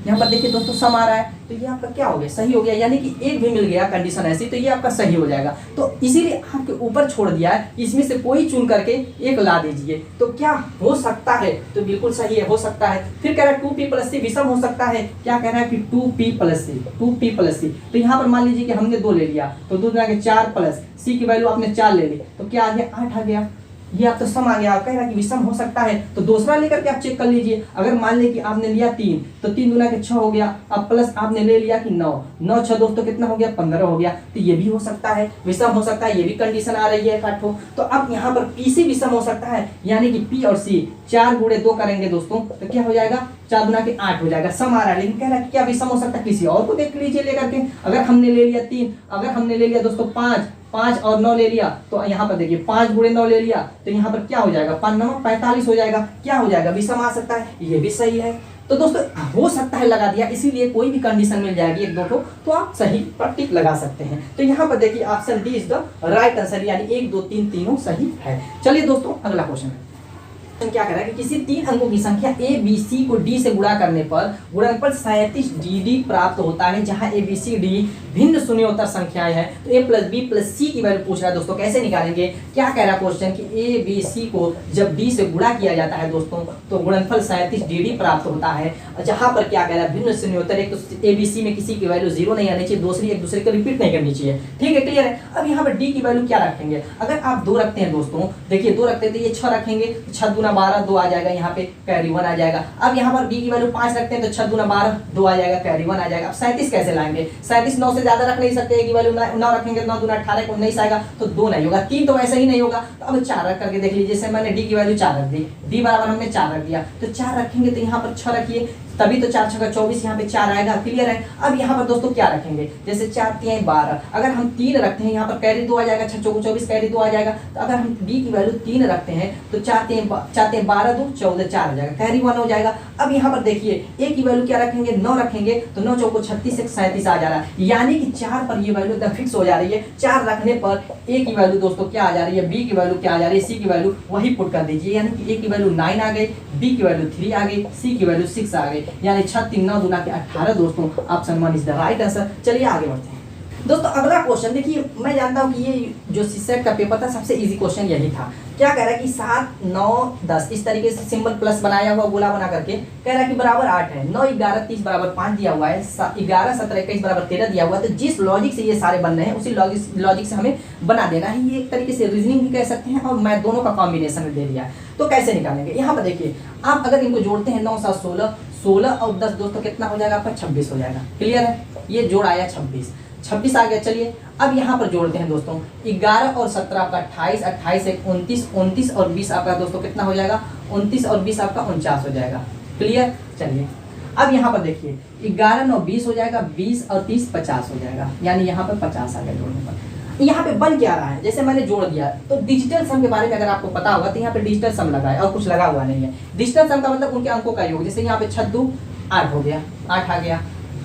यहाँ पर देखिए दोस्तों सम आ रहा है, तो ये आपका क्या हो गया, सही हो गया। यानी कि एक भी मिल गया कंडीशन ऐसी, तो ये आपका सही हो जाएगा। तो इसीलिए आपके ऊपर छोड़ दिया है, इसमें से कोई चुन करके एक ला दीजिए। तो क्या हो सकता है, तो बिल्कुल सही है, हो सकता है। फिर कह रहा है 2p + c विषम हो सकता है। क्या कह रहा है कि 2p + c, तो यहाँ पर मान लीजिए कि हमने 2 ले लिया, तो 2 दूना के 4 प्लस c की वैल्यू आपने 4 ले ली, तो क्या आ गया 8 आ गया। ये आप तो सम आ गया। आप कह रहा है कि विषम हो सकता है, तो दूसरा लेकर के आप चेक कर लीजिए। अगर मान ले कि आपने लिया 3, तो 3 दूना के 6 हो गया, अब प्लस आपने ले लिया कि 9 9 6 दोस्तों कितना हो गया 15 हो गया। तो ये भी हो सकता है, विषम हो सकता है, ये भी कंडीशन आ रही है काठो। तो अब यहाँ पर पी से विषम हो सकता है, यानी कि पी और सी 4 × 2 करेंगे दोस्तों, तो क्या हो जाएगा 4 दूना के 8 हो जाएगा। सम आ रहा है, लेकिन कह रहा है क्या विषम हो सकता है, किसी और को देख लीजिए लेकर के। अगर हमने ले लिया 3, अगर हमने ले लिया दोस्तों 5 और 9 ले लिया, तो यहाँ पर देखिए 5 × 9 ले लिया, तो यहाँ पर क्या हो जाएगा 5 9 45 हो जाएगा। क्या हो जाएगा, विषम आ सकता है, ये भी सही है। तो दोस्तों हो सकता है लगा दिया, इसीलिए कोई भी कंडीशन मिल जाएगी एक दो ठो तो आप सही पर टिक लगा सकते हैं। तो यहाँ पर देखिए option D is the right answer, यानी 1 2 3 तीनों सही है। चलिए दोस्तों अगला क्वेश्चन है, क्या कह रहा है कि किसी 3 अंकों की संख्या ए बी सी को डी से गुणा करने पर गुणनफल 37 डी डी प्राप्त होता है, जहां ए बी सी डी भिन्न शून्योत्तर संख्याएं हैं। तो ए प्लस बी प्लस सी की वैल्यू पूछ रहा है दोस्तों, कैसे निकालेंगे? क्या कह रहा है क्वेश्चन कि ए बी सी को जब डी से गुणा किया जाता है दोस्तों तो गुणनफल 37 डी डी प्राप्त होता है, जहां पर क्या कह रहा है भिन्न शून्योत्तर, एक तो ए बी सी में किसी की वैल्यू 0 नहीं आनी चाहिए, दूसरी एक दूसरे को रिपीट नहीं करनी चाहिए। ठीक है, क्लियर है। अब यहाँ पर डी की वैल्यू क्या रखेंगे? अगर आप 2 रखते हैं दोस्तों, देखिए 2 रखते हैं तो ये 6 रखेंगे, 6 दूना 12 2 आ जाएगा, यहाँ पे कैरी 1 आ जाएगा। अब यहाँ पर बी की वैल्यू 5 रखते हैं तो 6 दूना 12 2 आ जाएगा, कैरी 1 आ जाएगा। अब 37 कैसे लाएंगे? 37 9 से ज्यादा रख नहीं सकते, की वैल्यू 9 रखेंगे, 9 दूना 18 को 19 आएगा तो 2 नहीं होगा, 3 तो वैसे ही नहीं होगा। तो अब 4 रख करके देख लीजिए, जैसे मैंने डी की वैल्यू 4 रख दी, डी बराबर हमने 4 रख दिया, तो 4 रखेंगे तो यहाँ पर 6 रखिए, तभी तो 4 6 24, यहाँ पे 4 आएगा। क्लियर है। अब यहाँ पर दोस्तों क्या रखेंगे? जैसे 4 3 12, अगर हम 3 रखते हैं यहाँ पर कैरी 2 आ जाएगा, 6 चौको 24 कैरी 2 आ जाएगा। तो अगर हम बी की वैल्यू 3 रखते हैं तो 4 3 12 2 14 4 आ जाएगा, कैरी 1 हो जाएगा। अब यहाँ पर देखिए ए की वैल्यू क्या रखेंगे? 9 रखेंगे तो 9 चौको 36 37 आ जा रहा है, यानी कि 4 पर ये वैल्यू एकदम फिक्स हो जा रही है। 4 रखने पर ए की वैल्यू दोस्तों क्या आ जा रही है, बी की वैल्यू क्या आ जा रही है, सी की वैल्यू वही पुट कर दीजिए, यानी कि ए की वैल्यू 9 आ गई, बी की वैल्यू 3 आ गई, सी की वैल्यू 6 आ गई, यानी 6 3 9 दूना के 18 दोस्तों, option 1 is the right answer. चलिए आगे बढ़ते हैं दोस्तों। अगला क्वेश्चन देखिए, मैं जानता हूं कि ये जो सीसेट का पेपर था सबसे इजी क्वेश्चन यही था। क्या कह रहा है कि 7 9 10 इस तरीके से सिंबल प्लस बनाया हुआ गोला बना करके कह रहा है कि बराबर 8 है, 9 11 30 बराबर 5 दिया हुआ है, 11 17 21 बराबर 13 दिया हुआ है। तो जिस लॉजिक से ये सारे बन रहे हैं उसी लॉजिक से हमें बना देना है। ये एक तरीके से रीजनिंग भी कह सकते हैं और मैं दोनों का कॉम्बिनेशन में दे दिया। तो कैसे निकालेंगे? यहाँ पर देखिए, आप अगर इनको जोड़ते हैं 9 7 16 16 और 10 दोस्तों कितना हो जाएगा आपका? 26 हो जाएगा। क्लियर है, ये जोड़ आया 26 आ गया। चलिए अब यहाँ पर जोड़ते हैं दोस्तों, 11 और 17 आपका 28, 28 एक 29, 29 और 20 आपका दोस्तों कितना हो जाएगा? 29 और 20 आपका 49 हो जाएगा। क्लियर। चलिए अब यहाँ पर देखिए, 11 9 20 हो जाएगा, 20 और 30 50 हो जाएगा, यानी यहाँ पर 50 आ गया जोड़ने पर। यहाँ पे बन क्या रहा है? जैसे मैंने जोड़ दिया, तो डिजिटल सम के बारे में अगर आपको पता होगा तो यहाँ पे डिजिटल सम लगा है और कुछ लगा हुआ नहीं है। डिजिटल सम का मतलब उनके अंकों का योग, जैसे यहाँ पे 6 2 8 हो गया, 8 आ गया,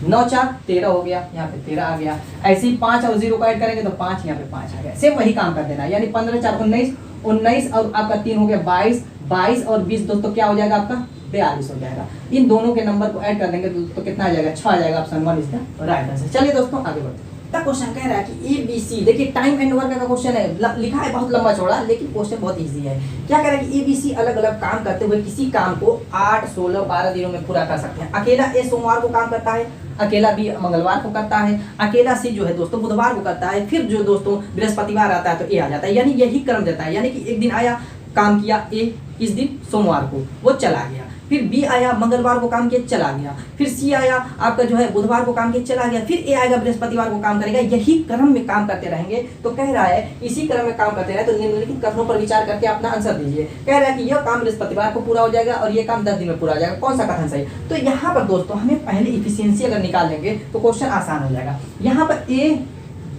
9 4 13 हो गया, यहाँ पे 13 आ गया। ऐसे ही 5 और 0 को ऐड करेंगे तो 5, यहाँ पे 5 आ गया। सेम वही काम कर देना, यानी 15 4 19, 19 और आपका 3 हो गया 22, 22 और 20 दोस्तों क्या हो जाएगा आपका? 42 हो जाएगा। इन दोनों के नंबर को ऐड कर देंगे तो कितना आ जाएगा? 6 आ जाएगा। Option 1 is the right answer. चलिए दोस्तों आगे बढ़ते हैं। क्वेश्चन कह रहा है कि ए बी सी, देखिए टाइम एंड वर्क का क्वेश्चन है, लिखा है बहुत लंबा चौड़ा, लेकिन क्वेश्चन बहुत इजी है। क्या कह रहा है कि ए बी सी अलग अलग काम करते हुए किसी काम को 8 16 12 दिनों में पूरा कर सकते हैं। अकेला ए सोमवार को काम करता है, अकेला बी मंगलवार को करता है, अकेला सी जो है दोस्तों बुधवार को करता है, फिर जो दोस्तों बृहस्पतिवार आता है तो ए आ जाता है, यानी यही क्रम देता है। यानी कि एक दिन आया काम किया ए, इस दिन सोमवार को वो चला गया, फिर बी आया मंगलवार को काम किया चला गया, फिर सी आया आपका जो है बुधवार को काम किया चला गया, फिर ए आएगा बृहस्पतिवार को काम करेगा। यही क्रम में काम करते रहेंगे। तो कह रहा है इसी क्रम में काम करते रहे तो निम्नलिखित कथनों पर विचार करके अपना आंसर दीजिए। कह रहा है कि यह काम बृहस्पतिवार को पूरा हो जाएगा और ये काम 10 दिन में पूरा हो जाएगा, कौन सा कथन सही? तो यहाँ पर दोस्तों हमें पहले इफिशियंसी अगर निकाल लेंगे तो क्वेश्चन आसान हो जाएगा। यहाँ पर ए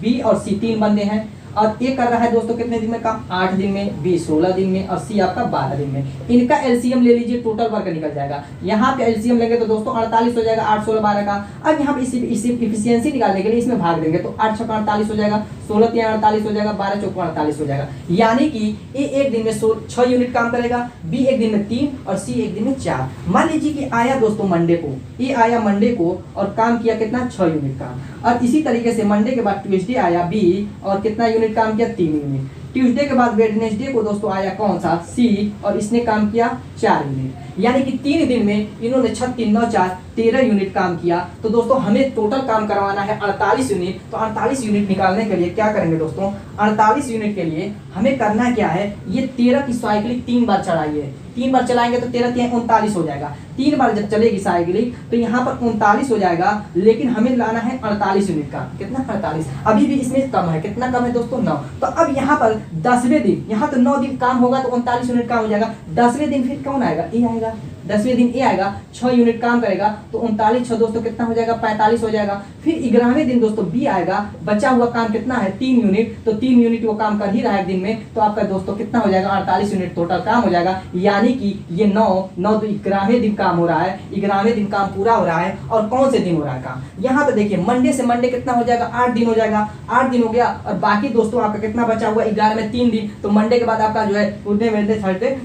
बी और सी 3 बंदे हैं और ए कर रहा है दोस्तों कितने दिन में काम? 8 दिन में, बी 16 दिन में और सी आपका 12 दिन में। इनका एलसीएम ले लीजिए, टोटल वर्क निकल जाएगा। यहाँ पे एलसीएम लेंगे तो दोस्तों 48 हो जाएगा, 8 16 12 का। अब यहाँ पे इसी इफिशियंसी निकालने के लिए इसमें भाग देंगे तो 8 6 48 हो जाएगा, 16 3 48 हो जाएगा, 12 4 48 हो जाएगा। यानी कि ए एक दिन में 6 यूनिट काम करेगा, बी एक दिन में 3 और सी एक दिन में 4। मान लीजिए कि आया दोस्तों मंडे को, ए आया मंडे को और काम किया कितना? 6 यूनिट काम। और इसी तरीके से मंडे के बाद ट्यूसडे आया बी और कितना यूनिट काम किया? 3 यूनिट। ट्यूसडे के बाद वेडनेसडे को दोस्तों आया कौन सा? सी और इसने काम किया 4 यूनिट। यानी कि 3 दिन में इन्होंने 6 3 9 4 13 यूनिट काम किया। तो दोस्तों हमें टोटल काम करवाना है 48 यूनिट। तो 48 यूनिट निकालने के लिए क्या करेंगे दोस्तों? 48 यूनिट के लिए हमें करना क्या है? ये 13 की साइकिलिंग 3 बार चलाइए, 3 बार चलाएंगे तो 13 3 39 हो जाएगा। 3 बार जब चलेगी साइकिलिंग तो यहाँ पर 39 हो जाएगा, लेकिन हमें लाना है 48 यूनिट का। कितना? 48। अभी भी इसमें कम है, कितना कम है दोस्तों? 9। तो अब यहाँ पर 10वें दिन, यहाँ तो 9 दिन काम होगा तो 39 यूनिट काम हो जाएगा। 10वें दिन फिर कौन आएगा? ए आएगा। 10वें दिन ए आएगा, 6 यूनिट काम करेगा तो 39 6 दोस्तों कितना हो जाएगा, 45 हो जाएगा। फिर 11वें दिन दोस्तों बी आएगा, बचा हुआ काम कितना है, 3 यूनिट, तो 3 यूनिट वो काम कर ही रहा है दिन में, तो आपका दोस्तों कितना हो जाएगा, 48 यूनिट टोटल काम हो जाएगा। यानी कि ये 9 तो 11वें दिन काम हो रहा है, 11वें दिन काम पूरा हो रहा है। और कौन से दिन हो रहा है काम, यहाँ पे देखिए मंडे से मंडे कितना हो जाएगा, 8 दिन हो जाएगा, 8 दिन हो गया। और बाकी दोस्तों आपका कितना बचा हुआ, 11 में 3 दिन, तो मंडे के बाद आपका जो है ट्यूसडे वेडनेसडे थर्सडे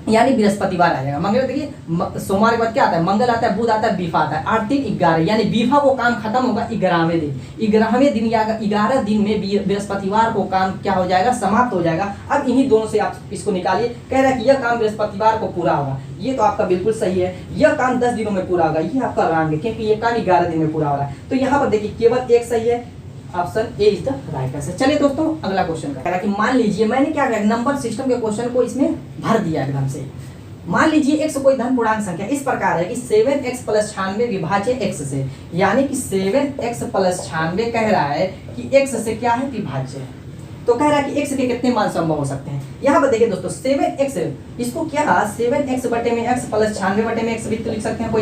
यानी बृहस्पतिवार आ जाएगा। मंगल देखिए सोमवार के बाद क्या आता है, मंगल आता है, बुध आता है, बीफा आता है, 8 3 11 यानी बीफा वो काम खत्म होगा 11वें दिन। 11वें दिन या 11 दिन में बृहस्पतिवार को काम क्या हो जाएगा, समाप्त हो जाएगा। अब इन्हीं दोनों से आप इसको निकालिए, कह रहा है कि यह काम बृहस्पतिवार को पूरा होगा, ये तो आपका बिल्कुल सही है। यह काम 10 दिनों में पूरा होगा, ये आपका रॉन्ग है क्योंकि ये काम 11 दिन में पूरा हो रहा है। तो यहाँ पर देखिए केवल एक सही है, option A is the right answer. चलिए दोस्तों अगला क्वेश्चन कह रहा है कि मान लीजिए मैंने क्या किया, नंबर सिस्टम के क्वेश्चन को इसमें भर दिया एकदम से। मान लीजिए x कोई धन पूर्णांक संख्या इस प्रकार है कि 7x + 96 विभाज्य x से, यानी कि 7x + 96 कह रहा है कि x से क्या है, विभाज्य है। तो कह रहा है कि x के कितने मान संभव हो सकते हैं। यहाँ पर देखिए दोस्तों 7x इसको क्या 7x बटे में x + 96 बटे में x भी तो लिख सकते हैं,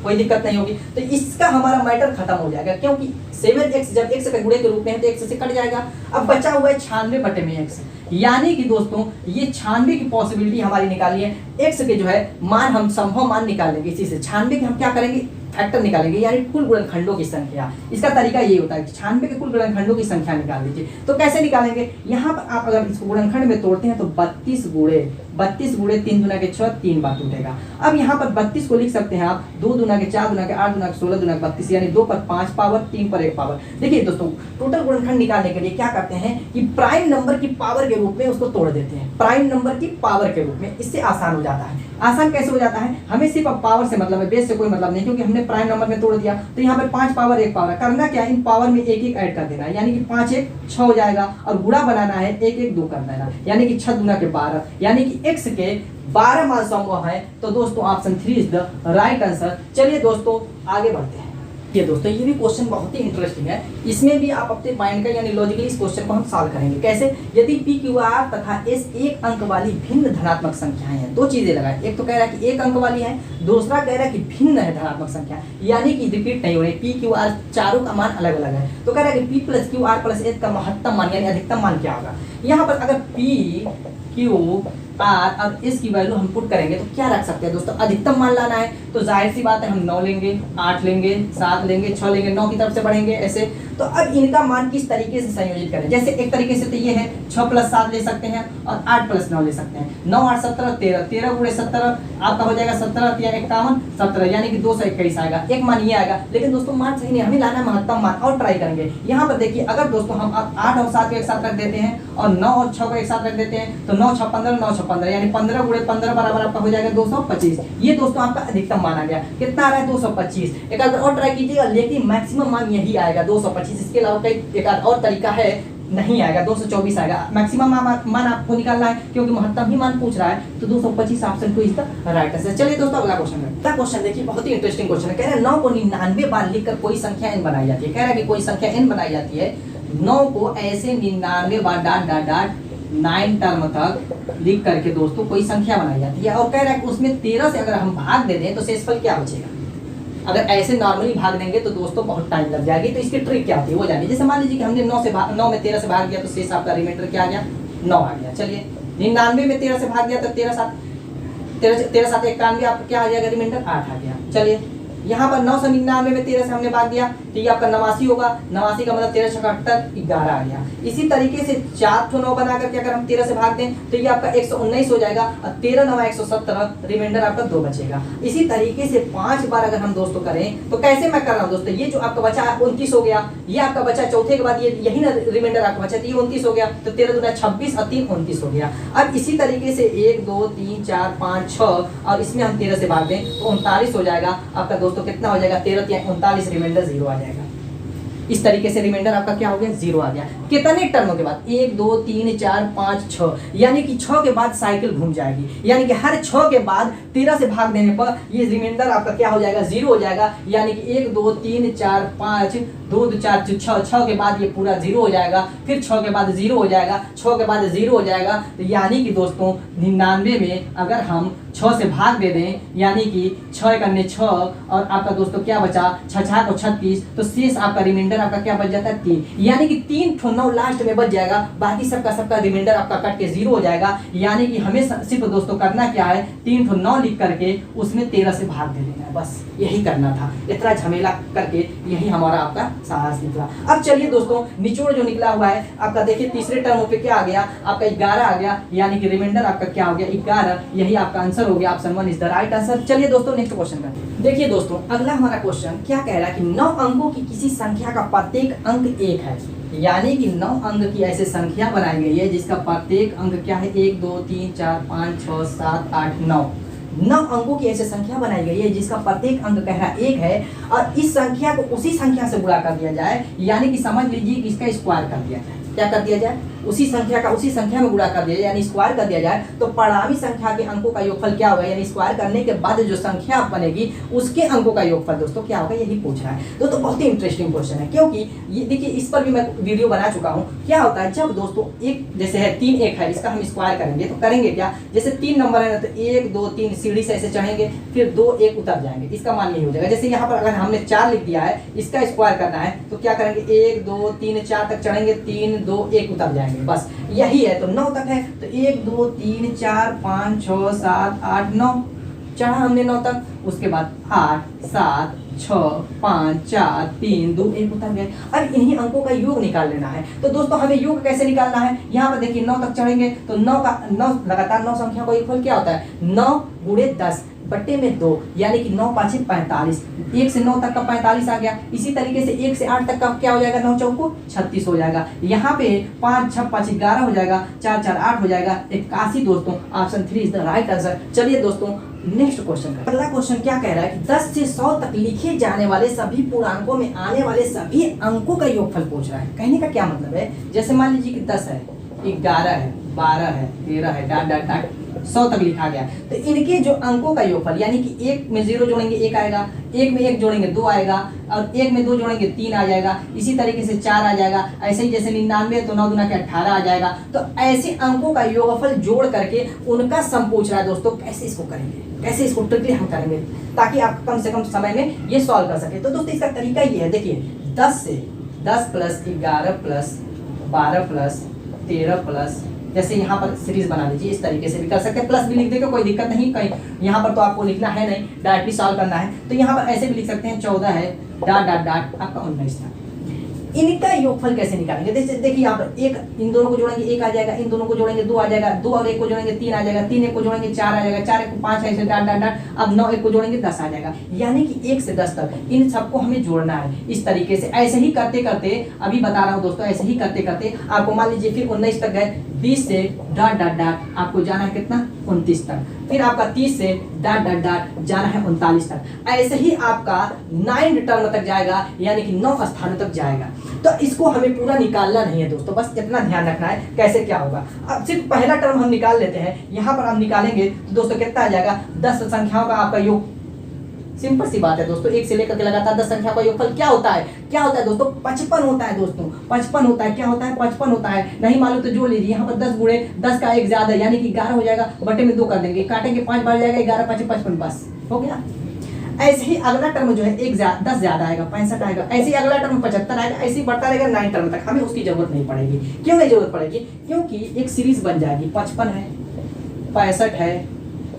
कोई दिक्कत नहीं होगी। तो इसका हमारा मैटर खत्म हो जाएगा क्योंकि 7x जब x के गुणे के रूप में है तो x से कट जाएगा। अब बचा हुआ है 96 बटे में x, यानी कि दोस्तों ये 96 की पॉसिबिलिटी हमारी निकाली है। x के जो है मान हम संभव मान निकाल लेंगे, इसी से 96 के हम क्या करेंगे, फैक्टर निकालेंगे, यानी कुल गुणनखंडों की संख्या। इसका तरीका ये होता है कि 96 के कुल गुणनखंडों की संख्या निकाल लीजिए। तो कैसे निकालेंगे, यहाँ पर आप अगर इसको गुणनखंड में तोड़ते हैं तो 32 गुणे 3 दूना के 6, 3 बार टूटेगा। अब यहाँ पर 32 को लिख सकते हैं आप 2 दूना के 4 दूना के 8 दूना के 16 दूना के 32, यानी 2 पर 5 पावर, 3 पर 1 पावर। देखिए दोस्तों टोटल गुणनखंड निकालने के लिए क्या करते हैं कि प्राइम नंबर की पावर के रूप में उसको तोड़ देते हैं, प्राइम नंबर की पावर के रूप में, इससे आसान हो जाता है। आसान कैसे हो जाता है, हमें सिर्फ अब पावर से मतलब है, बेस से कोई मतलब नहीं, क्योंकि हमने प्राइम नंबर में तोड़ दिया। तो यहाँ पे 5 पावर 1 पावर करना क्या है, इन पावर में 1 1 ऐड कर देना है, यानी कि 5 1 6 हो जाएगा। और गुणा बनाना है 1 1 2 कर देना, यानी कि 6 दूना के 12, यानी कि x के 12 मान संभव है। तो दोस्तों option 3 is the right answer. चलिए दोस्तों आगे बढ़ते हैं। ये दोस्तों ये भी क्वेश्चन बहुत ही इंटरेस्टिंग है, इसमें भी आप अपने माइंड का यानी लॉजिकली इस क्वेश्चन को हम सॉल्व करेंगे। कैसे, यदि पी क्यू आर तथा एस एक अंक वाली भिन्न धनात्मक संख्याएं हैं, दो चीजें लगाए, एक तो कह रहा है कि एक अंक वाली है, दूसरा कह रहा है कि भिन्न है धनात्मक संख्या, यानी कि रिपीट नहीं हो रही, पी क्यू आर चारों का मान अलग अलग है। तो कह रहा है कि P plus Q R plus S का महत्तम मान यानी अधिकतम मान क्या होगा। यहाँ पर अगर पी क्यू आर और इस की वैल्यू हम पुट करेंगे तो क्या रख सकते हैं दोस्तों, अधिकतम मान लाना है। तो जाहिर सी बात है हम 9 लेंगे, 8 लेंगे, 7 लेंगे, 6 लेंगे, 9 की तरफ से बढ़ेंगे ऐसे। तो अब इनका मान किस तरीके से संयोजित करें, जैसे एक तरीके से तो ये है 6 + 7 ले सकते हैं और 8 + 9 ले सकते हैं। 9 8 17 13, 13 गुणे 17 आपका हो जाएगा 17 या 51 17, यानी कि 221 आएगा। एक मान ये आएगा, लेकिन दोस्तों मान सही नहीं, हमें लाना है महत्तम मान। और ट्राई करेंगे, यहाँ पर देखिए अगर दोस्तों हम 8 और 7 को एक साथ रख देते हैं और 9 और 6 को एक साथ रख देते हैं तो 9 6 15, 9 6 15, यानी 15 गुणे 15 बराबर आपका हो जाएगा 225। ये दोस्तों आपका अधिकतम मान आ गया। कितना आ रहा है 225। एक आध और ट्राई कीजिएगा, लेकिन मैक्सिमम मान यही आएगा 225। इसके अलावा कई एक आध और तरीका है, नहीं आएगा, 224 आएगा। मैक्सिमम मान आपको निकालना है क्योंकि महत्तम ही मान पूछ रहा है, तो 225 option 2 is the right answer. चलिए दोस्तों अगला क्वेश्चन है। अगला क्वेश्चन देखिए बहुत ही इंटरेस्टिंग क्वेश्चन है। कह रहा है 9 को 99 बार लिखकर कोई संख्या n बनाई जाती है। कह रहा है कि कोई संख्या n बनाई जाती है, 9 को ऐसे 99 बार डाट डाट डाट 9 टर्म तक लिख करके दोस्तों कोई संख्या बनाई जाती है। और कह रहा है कि उसमें 13 से अगर हम भाग दे दें तो शेषफल क्या बचेगा। अगर ऐसे नॉर्मली भाग देंगे तो दोस्तों बहुत टाइम लग जाएगी, तो इसकी ट्रिक क्या होती है वो जानिए। जैसे मान लीजिए कि हमने 9 में 13 से भाग दिया तो शेष आपका रिमाइंडर क्या आ गया, 9 आ गया। चलिए 99 में 13 से भाग दिया तो 13 7 91 आपका क्या आ जाएगा, रिमाइंडर 8 आ गया। चलिए यहाँ पर 9 से 99 में 13 से हमने भाग दिया तो ये आपका 89 होगा। 89 का मतलब 13 78 11 आ गया। इसी तरीके से 4 तो 9 बना करके अगर हम 13 से भाग दें तो ये आपका 119 हो जाएगा और 13 9 117, रिमाइंडर आपका 2 बचेगा। इसी तरीके से 5 बार अगर हम दोस्तों करें तो कैसे मैं कर रहा हूँ दोस्तों, ये जो आपका बचा 29 हो गया, ये आपका बचा चौथे के बाद ये यही ना रिमाइंडर आपका बचा, तो ये 29 हो गया। तो 13 दूना 26 और 3 29 हो गया। अब इसी तरीके से 1 2 3 4 5 6 और इसमें हम 13 से भाग दें तो 39 हो जाएगा आपका दोस्तों। कितना हो जाएगा 13 39, रिमाइंडर 0 आ जाएगा। इस तरीके से रिमाइंडर आपका क्या हो गया, 0 आ गया। कितने टर्मों के बाद, 1 2 3 4 5 6, यानी कि 6 के बाद साइकिल घूम जाएगी, यानी कि हर 6 के बाद 13 से भाग देने पर ये रिमाइंडर आपका क्या हो जाएगा, 0 हो जाएगा। यानी कि 1 2 3 4 5 2 2 4 6, 6 के बाद ये पूरा 0 हो जाएगा, फिर 6 के बाद 0 हो जाएगा, 6 के बाद 0 हो जाएगा। तो यानी कि दोस्तों 99 में अगर हम 6 से भाग दे दें, यानी कि 6 करने 6 और आपका दोस्तों क्या बचा, 6 6 को 36, तो शेष आपका रिमाइंडर आपका क्या बच जाता है, 3, यानी कि 3 ठो 9 लास्ट में बच जाएगा, बाकी सबका रिमाइंडर आपका कट के 0 हो जाएगा। यानी कि हमें सिर्फ दोस्तों करना क्या है, 3 ठो 9 लिख करके उसमें 13 से भाग दे देना है, बस यही करना था। इतना झमेला करके यही हमारा आपका साहस निकला। अब चलिए दोस्तों निचोड़ जो निकला हुआ है आपका, देखिए तीसरे टर्म पे क्या आ गया, आपका 11 आ गया, यानी कि रिमाइंडर आपका क्या हो गया, 11। यही आपका आंसर हो गया, option 1 is the right answer. चलिए दोस्तों नेक्स्ट क्वेश्चन करते हैं। देखिए दोस्तों अगला हमारा क्वेश्चन क्या कह रहा है कि 9 अंकों की किसी संख्या का प्रत्येक अंक 1 है, यानी कि 9 अंक की ऐसे संख्या बनाई गई है जिसका प्रत्येक अंक क्या है, 1 2 3 4 5 6 7 8 9। 9 अंकों की ऐसे संख्या बनाई गई है जिसका प्रत्येक अंक कह रहा है 1 है, और इस संख्या को उसी संख्या से गुणा कर दिया जाए, यानी कि समझ लीजिए कि इसका स्क्वायर कर दिया जाए। क्या कर दिया जाए, उसी संख्या का उसी संख्या में गुणा कर दिया जाए, यानी स्क्वायर कर दिया जाए, तो परिणामी संख्या के अंकों का योगफल क्या होगा, यानी स्क्वायर करने के बाद जो संख्या बनेगी उसके अंकों का योगफल दोस्तों क्या होगा, यही पूछ रहा है। दोस्तों बहुत ही इंटरेस्टिंग क्वेश्चन है, क्योंकि ये देखिए इस पर भी मैं वीडियो बना चुका हूँ। क्या होता है जब दोस्तों एक जैसे है 3 1 है, इसका हम स्क्वायर करेंगे तो करेंगे क्या, जैसे 3 नंबर है ना, तो 1 2 3 सीढ़ी से ऐसे चढ़ेंगे, फिर 2 1 उतर जाएंगे, इसका मान यही हो जाएगा। जैसे यहाँ पर अगर हमने 4 लिख दिया है, इसका स्क्वायर करना है तो क्या करेंगे, 1 2 3 4 तक चढ़ेंगे, 3 2 1 उतर जाएंगे, बस यही है। तो 9 तक है, तो 1 2 3 4 5 6 7 8 9 चढ़ा हमने 9 तक, उसके बाद 8 7 6 5 4 3 2 1 उतर गए। अब इन्हीं अंकों का योग निकाल लेना है। तो दोस्तों हमें योग कैसे निकालना है, यहाँ पर देखिए 9 तक चढ़ेंगे तो 9 लगातार 9 संख्या का योगफल क्या होता है, 9 × 10 बट्टे में 2, यानी कि 9 5 45, 1 से 9 तक का 45 आ गया। इसी तरीके से 1 से 8 तक का क्या हो जाएगा, 9 चौको 36 हो जाएगा। यहाँ पे 5 6 5 11 हो जाएगा, 4 4 8 हो जाएगा, 81 दोस्तों, option 3 is the right answer. चलिए दोस्तों नेक्स्ट क्वेश्चन का अगला क्वेश्चन क्या कह रहा है कि 10 से 100 तक लिखे जाने वाले सभी पूर्णांकों में आने वाले सभी अंकों का योगफल पूछ रहा है। कहने का क्या मतलब है, जैसे मान लीजिए कि 10 है, 11 है, 12 है, 13 है, डाट डाट डाट 100 तक लिखा गया, तो इनके जो अंकों का योगफल, यानी कि 1 में 0 जोड़ेंगे 1 आएगा, 1 में 1 जोड़ेंगे 2 आएगा, और 1 में 2 जोड़ेंगे 3 आ जाएगा, इसी तरीके से 4 आ जाएगा। ऐसे ही जैसे 99 तो 9 दूना के 18 आ जाएगा। तो ऐसे अंकों का योगफल जोड़ करके उनका सम पूछ रहा है दोस्तों। कैसे इसको करेंगे, कैसे इसको ट्रिकली हम करेंगे ताकि आप कम से कम समय में ये सॉल्व कर सके। तो दोस्तों इसका तरीका ये है, देखिए 10 से 10 + 11 + 12 + 13 + जैसे यहाँ पर सीरीज बना लीजिए, इस तरीके से भी कर सकते हैं, प्लस भी लिख देगा कोई दिक्कत नहीं, कहीं यहाँ पर तो आपको लिखना है नहीं, डायरेक्टली सॉल्व करना है। तो यहाँ पर ऐसे भी लिख सकते हैं, 14 है, डाट डाट डाट आपका 19 था। इनका योगफल कैसे निकालेंगे, देखिए यहाँ पर एक इन दोनों को जोड़ेंगे 1 आ जाएगा, इन दोनों को जोड़ेंगे 2 आ जाएगा, 2 और 1 को जोड़ेंगे 3 आ जाएगा, 3 1 को जोड़ेंगे 4 आ जाएगा, 4 1 को 5 ऐसे डाट डाट डाट, अब 9 1 को जोड़ेंगे 10 आ जाएगा। यानी कि 1 से 10 तक इन सबको हमें जोड़ना है इस तरीके से। ऐसे ही करते करते अभी बता रहा हूँ दोस्तों, ऐसे ही करते करते आपको मान लीजिए फिर 19 तक गए, 20 से डाट डाट डाट आपको जाना है कितना, 29 तक, फिर आपका 30 से डाट डाट डाट जाना है 39 तक। ऐसे ही आपका 9 टर्म तक जाएगा, यानी कि 9 स्थानों तक जाएगा। तो इसको हमें पूरा निकालना नहीं है दोस्तों, बस इतना ध्यान रखना है कैसे क्या होगा। अब सिर्फ पहला टर्म हम निकाल लेते हैं, यहाँ पर हम निकालेंगे तो दोस्तों कितना आ जाएगा, 10 संख्याओं का आपका योग। सिंपल सी बात है दोस्तों, 1 से लेकर के लगातार 10 संख्या का योगफल क्या होता है, क्या होता है दोस्तों, 55 होता है दोस्तों, 55 होता है। क्या होता है, 55 होता है। नहीं मालूम तो जोड़ लीजिए, यहाँ पर 10 गुणे 10 का 1 ज्यादा, यानी कि 11 हो जाएगा, बटे में 2 कर देंगे, काटेंगे 5 बार जाएगा, 11 5 55, बस हो गया। ऐसे ही अगला टर्म जो है 10 ज्यादा आएगा, 65 आएगा। ऐसे ही अगला टर्म 75 आएगा, ऐसे ही बढ़ता रहेगा 9 टर्म तक। हमें उसकी जरूरत नहीं पड़ेगी। क्यों नहीं जरूरत पड़ेगी, क्योंकि एक सीरीज बन जाएगी, 55 है, 65 है,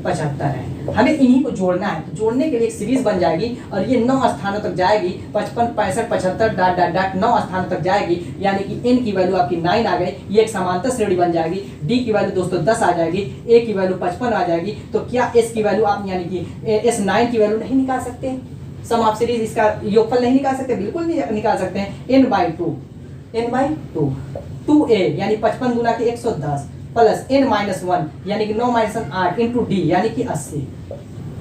75 है, हमें इन्हीं को जोड़ना है। तो जोड़ने के लिए एक सीरीज बन जाएगी और ये 9 स्थानों तक जाएगी, 55 65 75 डाट डाट डाट 9 स्थानों तक जाएगी। यानी कि n की वैल्यू आपकी 9 आ गई, ये एक समांतर श्रेणी बन जाएगी। d की वैल्यू दोस्तों 10 आ जाएगी, a की वैल्यू 55 आ जाएगी। तो क्या s की वैल्यू आप यानी कि s 9 की वैल्यू नहीं निकाल सकते, सम ऑफ सीरीज इसका योगफल नहीं निकाल सकते, बिल्कुल नहीं निकाल सकते हैं। n/2 2a यानी 55 गुना के 110 प्लस n-1 यानी कि 9 - 8 इंटू डी यानी कि 80।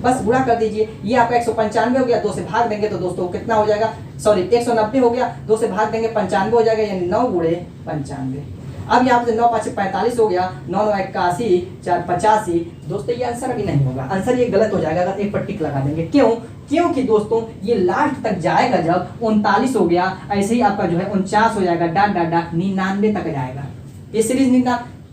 बस गुणा कर दीजिए, ये आपका 195 हो गया, 2 से भाग देंगे तो दोस्तों कितना हो जाएगा, सॉरी 190 हो गया, 2 से भाग देंगे 95 हो जाएगा, यानी 9 गुणे 95। अब यहाँ पे 9 5 45 हो गया, 9 9 81, 4 85। दोस्तों ये आंसर अभी नहीं होगा, आंसर ये गलत हो जाएगा अगर एक पर टिक लगा देंगे। क्यों? क्योंकि दोस्तों ये लास्ट तक जाएगा जब 39 हो गया, ऐसे ही आपका जो है 49 हो जाएगा, डाट डाट डाट 99 तक जाएगा। ये सीरीज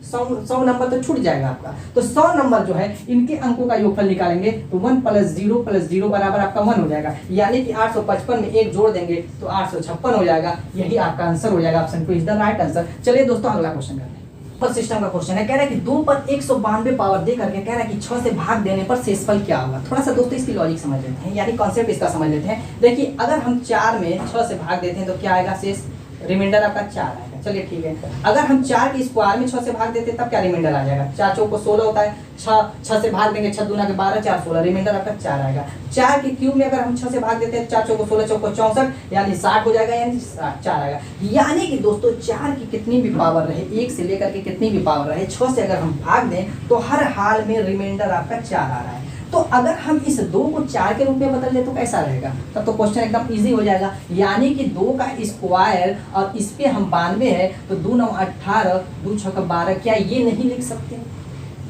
100 नंबर तो छूट जाएगा आपका। तो 100 नंबर जो है इनके अंकों का योगफल निकालेंगे तो 1 + 0 बराबर आपका 1 हो जाएगा, यानी कि 855 में 1 जोड़ देंगे तो 856 हो जाएगा। यही आपका आंसर हो जाएगा, option 2 is the right answer. चलिए दोस्तों अगला क्वेश्चन करते हैं। पर सिस्टम का क्वेश्चन है, कह रहा है कि 2 पर 192 पावर दे करके कह रहा है कि 6 से भाग देने पर शेषफल क्या होगा। थोड़ा सा दोस्तों इसकी लॉजिक समझ लेते हैं, यानी कॉन्सेप्ट इसका समझ लेते हैं। देखिए अगर हम 4 में 6 से भाग देते हैं तो क्या आएगा शेष, रिमाइंडर आपका 4 आएगा। चलिए ठीक है, अगर हम 4 के स्क्वायर में 6 से भाग देते हैं तब क्या रिमाइंडर आ जाएगा, 4 चौक को 16 होता है, 6 से भाग देंगे 6 दूना के 12, 4 16, रिमाइंडर आपका 4 आएगा। 4 के क्यूब में अगर हम 6 से भाग देते हैं, 4 चौक को 16, चौक को 64, यानी 60 हो जाएगा, यानी 4 आएगा। यानी कि दोस्तों 4 की कितनी भी पावर रहे, 1 से लेकर के कितनी भी पावर रहे, 6 से अगर हम भाग दें तो हर हाल में रिमाइंडर आपका 4 आ रहा है। तो अगर हम इस 2 को 4 के रूप में बदल दे तो कैसा रहेगा, तब तो क्वेश्चन एकदम इजी हो जाएगा। यानी कि 2 का स्क्वायर और इस पे हम 92 है तो 2 9 18, 2 6 12, क्या ये नहीं लिख सकते?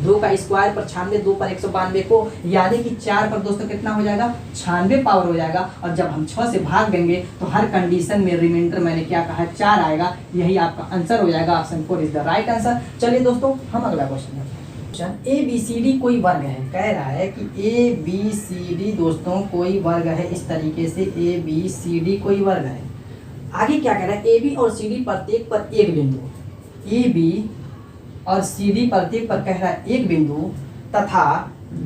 2 का स्क्वायर पर 96, 2 पर 192 को, यानी कि 4 पर दोस्तों कितना हो जाएगा, 96 पावर हो जाएगा। और जब हम 6 से भाग देंगे तो हर कंडीशन में रिमाइंडर मैंने क्या कहा, 4 आएगा। यही आपका आंसर हो जाएगा, option 4 is the right answer. चलिए दोस्तों हम अगला क्वेश्चन करते हैं। ABCD कोई वर्ग है, कह रहा है कि ABCD दोस्तों कोई वर्ग है, इस तरीके से ABCD कोई वर्ग है। आगे क्या कह रहा है, AB और CD प्रत्येक पर एक बिंदु, AB और CD प्रत्येक पर कह रहा है एक बिंदु, तथा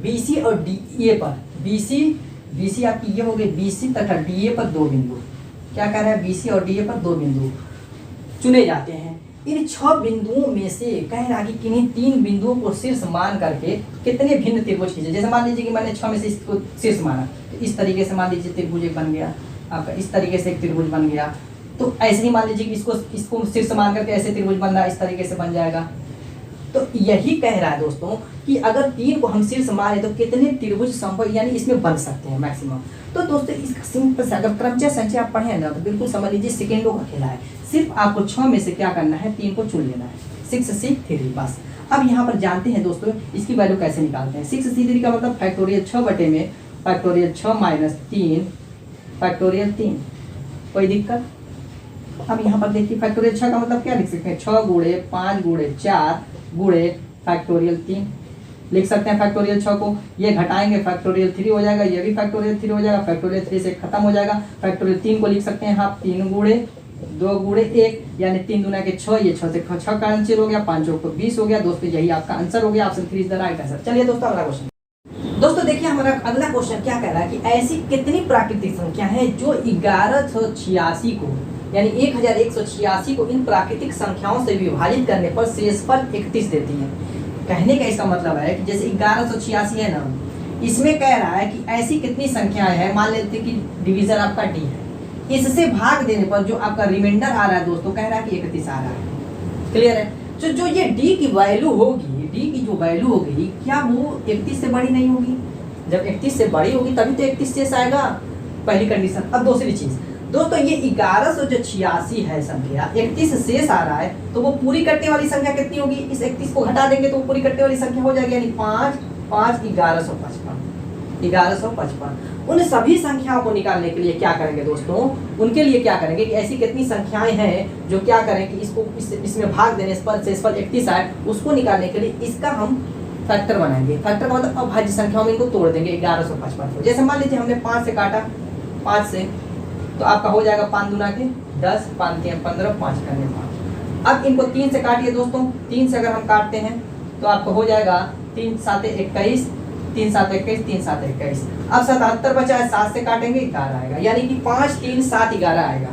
BC और DA पर, BC आपकी ये हो गई, BC तथा DA पर 2 बिंदु। क्या कह रहा है, BC और DA पर 2 बिंदु चुने जाते हैं। इन 6 बिंदुओं में से कह रहा कि किन्हीं 3 बिंदुओं को शीर्ष मान करके कितने भिन्न त्रिभुज खींचे। जैसे मान लीजिए कि मैंने 6 में से इसको शीर्ष माना, तो इस तरीके से मान लीजिए त्रिभुज एक बन गया आपका, इस तरीके से एक त्रिभुज बन गया। तो ऐसे ही मान लीजिए कि इसको शीर्ष मान करके ऐसे त्रिभुज बन रहा है, इस तरीके से बन जाएगा। तो यही कह रहा है दोस्तों कि अगर 3 को हम शीर्ष मारे तो कितने त्रिभुज संभव यानी इसमें बन सकते हैं मैक्सिमम। तो दोस्तों इसका सिंपल से अगर क्रमचय संख्या आप पढ़े ना तो बिल्कुल समझ लीजिए सेकेंडों का खेला है। सिर्फ आपको 6 में से क्या करना है, 3 को चुन लेना है, 6C3 बस। अब यहाँ पर जानते हैं दोस्तों इसकी वैल्यू कैसे निकालते हैं। 6C3 का मतलब फैक्टोरियल 6 बटे में फैक्टोरियल 6 माइनस 3 फैक्टोरियल 3, कोई दिक्कत। अब यहाँ पर देखिए फैक्टोरियल 6 का मतलब क्या लिख सकते हैं, 6 गुणे 5 गुणे 4 गुणे फैक्टोरियल 3 लिख सकते हैं फैक्टोरियल 6 को। ये घटाएंगे फैक्टोरियल 3 हो जाएगा, ये भी फैक्टोरियल 3 हो जाएगा, फैक्टोरियल 3 से खत्म हो जाएगा। फैक्टोरियल 3 को लिख सकते हैं आप 3 गुणे 2 गुणे 1, यानी 3 दूना के 6, ये 6 से 6 कैंसिल हो गया, 5 चौक को 20 हो गया। दोस्तों यही आपका आंसर हो गया, option 3 is the right answer. चलिए दोस्तों अगला क्वेश्चन। दोस्तों देखिए हमारा अगला क्वेश्चन क्या कह रहा है कि ऐसी कितनी प्राकृतिक संख्या है जो 1186 को यानी 1186 को इन प्राकृतिक संख्याओं से विभाजित करने पर शेषफल 31 देती है। कहने का इसका मतलब है कि जैसे 1186 है ना, इसमें कह रहा है कि ऐसी कितनी संख्याएं हैं, मान लेते हैं कि डिवीजन आपका D है, इससे भाग देने पर जो आपका रिमाइंडर आ रहा है दोस्तों कह रहा है कि 31 आ रहा है। क्लियर है। जो ये D की वैल्यू होगी, D की जो वैल्यू होगी क्या वो 31 से बड़ी नहीं होगी? जब 31 से बड़ी होगी तभी तो 31 शेष आएगा, पहली कंडीशन। अब दूसरी चीज दोस्तों, ये 1186 है संख्या, 31 शेष आ रहा है, तो वो पूरी कटने वाली संख्या कितनी होगी? इस 31 को घटा देंगे तो वो पूरी कटने वाली संख्या हो जाएगी, यानी 5 5 1155। उन सभी संख्याओं को निकालने के लिए क्या करेंगे दोस्तों, उनके लिए क्या करेंगे कि ऐसी कितनी संख्याएं हैं जो क्या करें कि इसको इसमें भाग देने पर शेषफल 31 आए, उसको निकालने के लिए इसका हम फैक्टर बनाएंगे। फैक्टर का मतलब अभाज्य संख्याओं में इनको तोड़ देंगे 1155 को। जैसे मान लीजिए हमने 5 से काटा, 5 से तो आपका हो जाएगा 5 दूना के 10, 5 3 15, 5 करने 5। अब इनको 3 से काटिए दोस्तों, 3 से अगर हम काटते हैं तो आपको हो जाएगा 3 7 21, 3 7 21, 3 7 21। अब 77 बचा है, 7 से काटेंगे 11 आएगा, यानी कि 5 3 7 11 आएगा।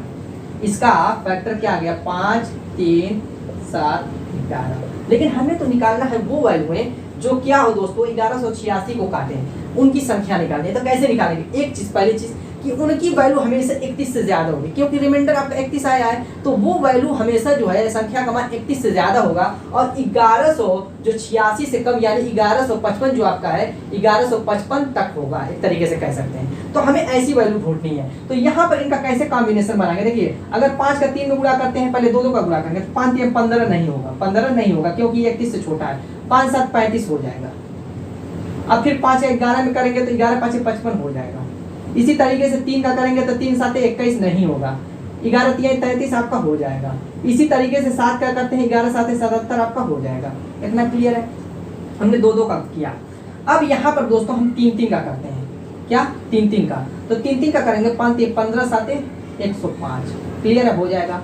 इसका फैक्टर क्या आ गया, 5 3 7 11। लेकिन हमें तो निकालना है वो वैल्यू है जो क्या हो दोस्तों 1186 को काटे, उनकी संख्या निकालनी है। तो कैसे निकालेंगे? एक चीज, पहली चीज कि कि उनकी वैल्यू हमेशा 31 से ज़्यादा होगी, क्योंकि रिमाइंडर आपका 31 आया है तो वो वैल्यू हमेशा जो है संख्या का मान 31 से ज़्यादा होगा। और 1100 जो 86 से कम यानी 1155 जो आपका है 1155 तक होगा, एक तरीके से कह सकते हैं। तो हमें ऐसी वैल्यू ढूंढनी है। तो यहाँ पर इनका कैसे कॉम्बिनेशन बनाएंगे, देखिए अगर 5 का 3 में गुणा करते हैं, पहले 2 का गुणा करेंगे तो 5 3 15 नहीं होगा, 15 नहीं होगा क्योंकि 31 से छोटा है, 5 7 35 हो जाएगा। अब फिर 5 का 11 में करेंगे तो 11 5 55 हो जाएगा। इसी तरीके से 3 का करेंगे तो 3 7 21 नहीं होगा, 11 3 33 आपका हो जाएगा। इसी तरीके से 7 का करते हैं 11 7 77 आपका हो जाएगा। इतना क्लियर है, हमने 2 का किया। अब यहाँ पर दोस्तों हम 3 3 का करते हैं, क्या 3 3 का, तो 3 3 का करेंगे 5 3 15 7 105, क्लियर है, हो जाएगा।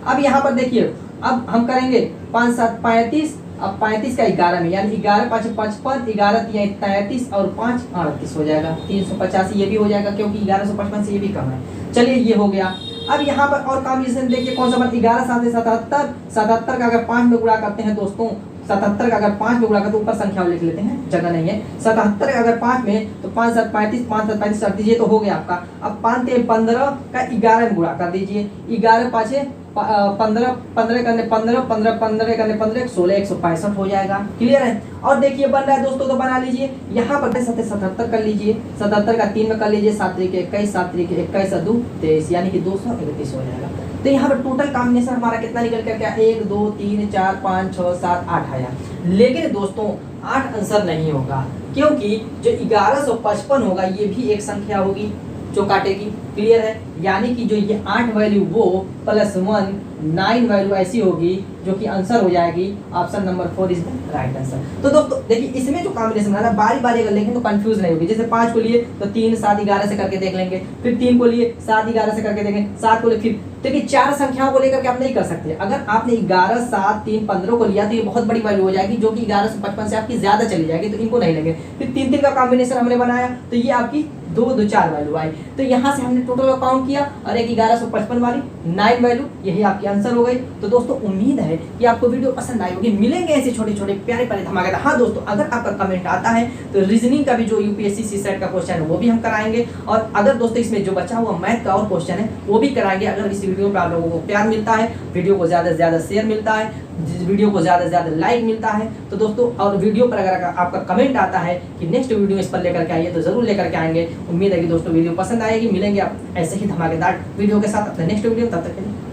अब यहाँ पर देखिए अब हम करेंगे 5 7 35, अब 35 का 11 में यानी 11 5 55, 11 3 33 और 5 38 हो जाएगा, 385 ये भी हो जाएगा क्योंकि 1155 से ये भी कम है। चलिए ये हो गया। अब यहाँ पर और कॉम्बिनेशन देखिए कौन सा बन, 11 7 77, 77 का अगर 5 में गुणा करते हैं दोस्तों, 77 का अगर 5 में गुणा करते तो ऊपर संख्या लिख लेते हैं, जगह नहीं है। 77 का अगर 5 में तो 5 7 35, 5 7 35 कर दीजिए तो हो गया आपका। अब 5 3 15 का 11 में गुणा कर दीजिए, 11 5 15 15 करने 15 15 15 करने 15 16 165 हो जाएगा, क्लियर है। और देखिए बन रहा है दोस्तों तो बना लीजिए। यहाँ पर 77 कर लीजिए, 77 का 3 में कर लीजिए, 7 3 21, 7 3 21 2 23 यानी कि 231 हो जाएगा। तो यहाँ पर टोटल कॉम्बिनेशन हमारा कितना निकल कर क्या, 1 2 3 4 5 6 7 8 आया। लेकिन दोस्तों 8 आंसर नहीं होगा, क्योंकि जो 1155 होगा ये भी एक संख्या होगी जो काटेगी, क्लियर है। यानी कि जो ये 8 वैल्यू वो +1 9 वैल्यू ऐसी होगी जो कि आंसर हो जाएगी। Option number 4 is the right answer. तो दोस्तों देखिए इसमें जो कॉम्बिनेशन बनाना बारी बारी अगर लेंगे तो कंफ्यूज नहीं होगी। जैसे 5 को लिए तो 3 7 11 से करके देख लेंगे, फिर 3 को लिए 7 11 से करके देखेंगे, 7 को लिए फिर, देखिए 4 संख्याओं को लेकर के आप नहीं कर सकते। अगर आपने 11 7 3 15 को लिया तो ये बहुत बड़ी वैल्यू हो जाएगी जो कि 1155 से आपकी ज्यादा चली जाएगी, तो इनको नहीं लेंगे। फिर 3 3 का कॉम्बिनेशन हमने बनाया तो ये आपकी 2 2 4 वैल्यू आई। तो यहाँ से हमने टोटल काउंट किया और एक 1155 वाली 9 वैल्यू, यही आपकी आंसर हो गई। तो दोस्तों उम्मीद है कि आपको वीडियो पसंद आई होगी। मिलेंगे ऐसे छोटे छोटे प्यारे प्यारे धमाकेदार। हाँ दोस्तों अगर आपका कमेंट आता है तो रीजनिंग का भी जो यूपीएससी सी सेट का क्वेश्चन है वो भी हम कराएंगे, और अगर दोस्तों इसमें जो बचा हुआ मैथ का और क्वेश्चन है वो भी कराएंगे। अगर इस वीडियो पर आप लोगों को प्यार मिलता है, वीडियो को ज़्यादा से ज़्यादा शेयर मिलता है, वीडियो को ज़्यादा से ज़्यादा लाइक मिलता है तो दोस्तों, और वीडियो पर अगर आपका कमेंट आता है कि नेक्स्ट वीडियो इस पर लेकर के आइए तो ज़रूर लेकर के आएंगे। उम्मीद है कि दोस्तों वीडियो पसंद आएगी। मिलेंगे आप ऐसे ही धमाकेदार वीडियो के साथ अपने नेक्स्ट वीडियो, तब तक के लिए।